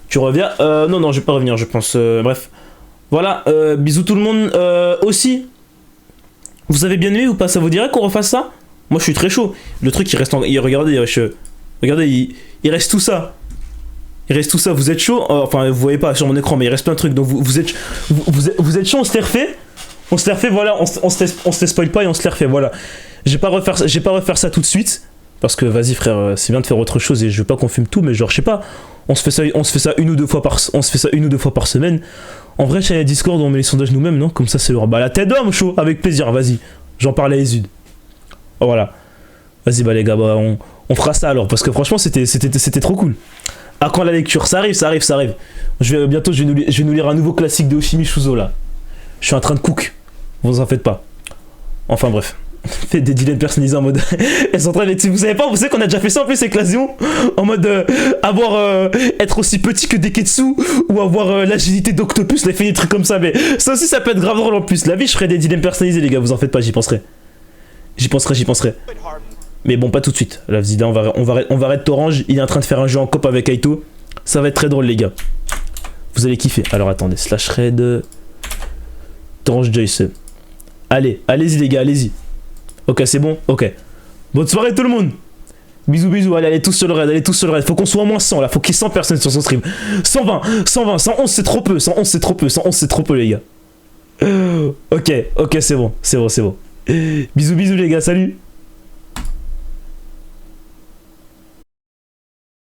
Tu reviens? Non, je vais pas revenir, je pense. Bref. Voilà. Bisous tout le monde. Aussi. Vous avez bien aimé ou pas? Ça vous dirait qu'on refasse ça? Moi je suis très chaud. Le truc il reste en... Regardez, il reste tout ça. Vous êtes chaud? Enfin, vous voyez pas sur mon écran, mais il reste plein de trucs. Donc vous êtes chaud, on se les refait. Voilà, on se les spoil pas et on se les refait. Voilà. J'ai pas refaire ça tout de suite. Parce que vas-y frère, c'est bien de faire autre chose et je veux pas qu'on fume tout, mais genre je sais pas. On se fait ça une ou deux fois par semaine. En vrai, chez Discord, on met les sondages nous-mêmes, non? Comme ça, c'est leur... Bah, la tête d'homme, chaud, avec plaisir, vas-y. J'en parle à Ezud. Oh, voilà. Vas-y, bah, les gars, bah, on fera ça alors, parce que franchement, c'était trop cool. À quand la lecture? Ça arrive. Bientôt, je vais nous lire un nouveau classique de Oshimi Shuzo, là. Je suis en train de cook. Vous en faites pas. Enfin, bref. Fait des dilemmes personnalisés en mode elles sont en train de... vous savez qu'on a déjà fait ça en plus avec Lasion en mode être aussi petit que Deketsu ou avoir l'agilité d'Octopus. Là il fait des trucs comme ça, mais ça aussi ça peut être grave drôle en plus. La vie je ferai des dilemmes personnalisés les gars, vous en faites pas, j'y penserai. Mais bon, pas tout de suite. Là vas-y, on va raid Orange. Il est en train de faire un jeu en coop avec Aito. Ça va être très drôle les gars, vous allez kiffer. Alors attendez, slash raid Orange Joyce. Allez-y les gars, allez-y. Ok, c'est bon, ok. Bonne soirée tout le monde. Bisous, allez tous sur le raid, faut qu'on soit au moins 100 là, faut qu'il y ait 100 personnes sur son stream. 120, 111 c'est trop peu, 111 c'est trop peu les gars. Ok, c'est bon. Bisous les gars, salut.